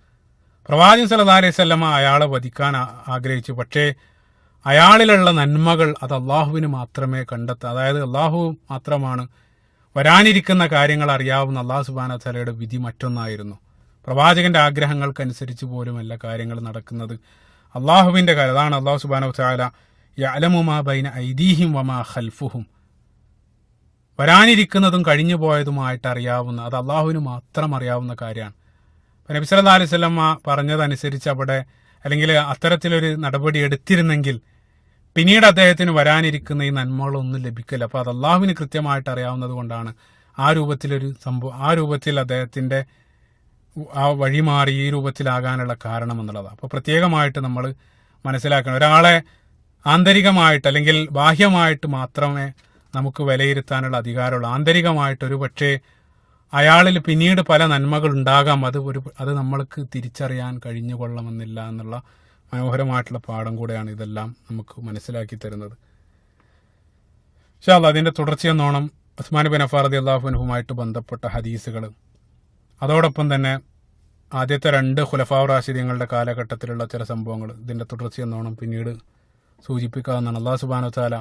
പ്രവാചകൻ സല്ലല്ലാഹു അലൈഹി വസല്ലമ അയാളെ വധിക്കാൻ ആഗ്രഹിച്ചു. പക്ഷേ അയാളിലുള്ള നന്മകൾ അത് അള്ളാഹുവിന് മാത്രമേ അതായത് അള്ളാഹു മാത്രമാണ് വരാനിരിക്കുന്ന കാര്യങ്ങൾ അറിയാവുന്ന അള്ളാഹു സുബ്ഹാനഹു വ തആലയുടെ വിധി മറ്റൊന്നായിരുന്നു. പ്രവാചകന്റെ ആഗ്രഹങ്ങൾക്കനുസരിച്ച് പോലും എല്ലാ കാര്യങ്ങളും നടക്കുന്നത് അള്ളാഹുവിന്റെ കാര്യം. അതാണ് അള്ളാഹു സുബ്ഹാനഹു വ തആല യഅലമു മാ ബൈന ഐദീഹിം വമാ ഖൽഫുഹും, വരാനിരിക്കുന്നതും കഴിഞ്ഞു പോയതുമായിട്ട് അറിയാവുന്ന, അത് അള്ളാഹുവിന് മാത്രം അറിയാവുന്ന കാര്യമാണ്. നബി സല്ലല്ലാഹു അലൈഹി വസല്ലം പറഞ്ഞതനുസരിച്ച് അവിടെ, അല്ലെങ്കിൽ അത്തരത്തിലൊരു നടപടി എടുത്തിരുന്നെങ്കിൽ പിന്നീട് അദ്ദേഹത്തിന് വരാനിരിക്കുന്ന ഈ നന്മകളൊന്നും ലഭിക്കില്ല. അപ്പൊ അത് അള്ളാഹുവിന് കൃത്യമായിട്ട് അറിയാവുന്നത് കൊണ്ടാണ് ആ രൂപത്തിൽ അദ്ദേഹത്തിന്റെ ആ വഴി മാറി ഈ രൂപത്തിലാകാനുള്ള കാരണം എന്നുള്ളതാണ്. അപ്പോൾ പ്രത്യേകമായിട്ട് നമ്മൾ മനസ്സിലാക്കണം, ഒരാളെ ആന്തരികമായിട്ട് അല്ലെങ്കിൽ ബാഹ്യമായിട്ട് മാത്രമേ നമുക്ക് വിലയിരുത്താനുള്ള അധികാരമുള്ളൂ. ആന്തരികമായിട്ട് ഒരു പക്ഷേ അയാളിൽ പിന്നീട് പല നന്മകൾ ഉണ്ടാകാം, അത് നമ്മൾക്ക് തിരിച്ചറിയാൻ കഴിഞ്ഞുകൊള്ളണമെന്നില്ല എന്നുള്ള മനോഹരമായിട്ടുള്ള പാഠം കൂടെയാണ് ഇതെല്ലാം നമുക്ക് മനസ്സിലാക്കി തരുന്നത്. ഇൻഷാ അല്ലാഹ് അതിന്റെ തുടർച്ചയെന്നോണം ഉസ്മാൻ ബിൻ അഫ്ഫാൻ റളിയല്ലാഹു അൻഹുമായിട്ട് ബന്ധപ്പെട്ട ഹദീസുകൾ, അതോടൊപ്പം തന്നെ ആദ്യത്തെ 2 ഖുലഫാ റാഷിദീങ്ങളുടെ കാലഘട്ടത്തിലുള്ള ചില സംഭവങ്ങൾ ഇതിന്റെ തുടർച്ചയെന്നോണം പിന്നീട് സൂചിപ്പിക്കാവുന്നതാണ്. അല്ലാഹു സുബ്ഹാനഹു വ തആല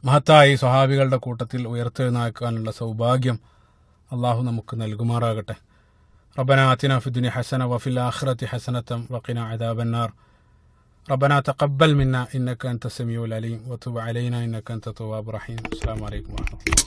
മഹത്തായി സ്വഹാബികളുടെ കൂട്ടത്തിൽ ഉയർത്തെഴുന്നേൽക്കാനുള്ള സൗഭാഗ്യം അള്ളാഹു നമുക്ക് നൽകുമാറാകട്ടെ. റബ്ബനാ ആതിനാ ഫിദ്ദുനിയ ഹസന വഫിൽ ആഖിറതി ഹസനതൻ വഖിനാ അദാബന്നാർ. റബ്ബനാ തഖബ്ബൽ മിന്നാ ഇന്നക അൻത സമീഉൽ അലീം വതുബ് അലൈനാ ഇന്നക അൻത തവ്വാബുർ റഹീം. അസ്സലാമു അലൈക്കും വറഹ്മത്തുള്ളാഹി.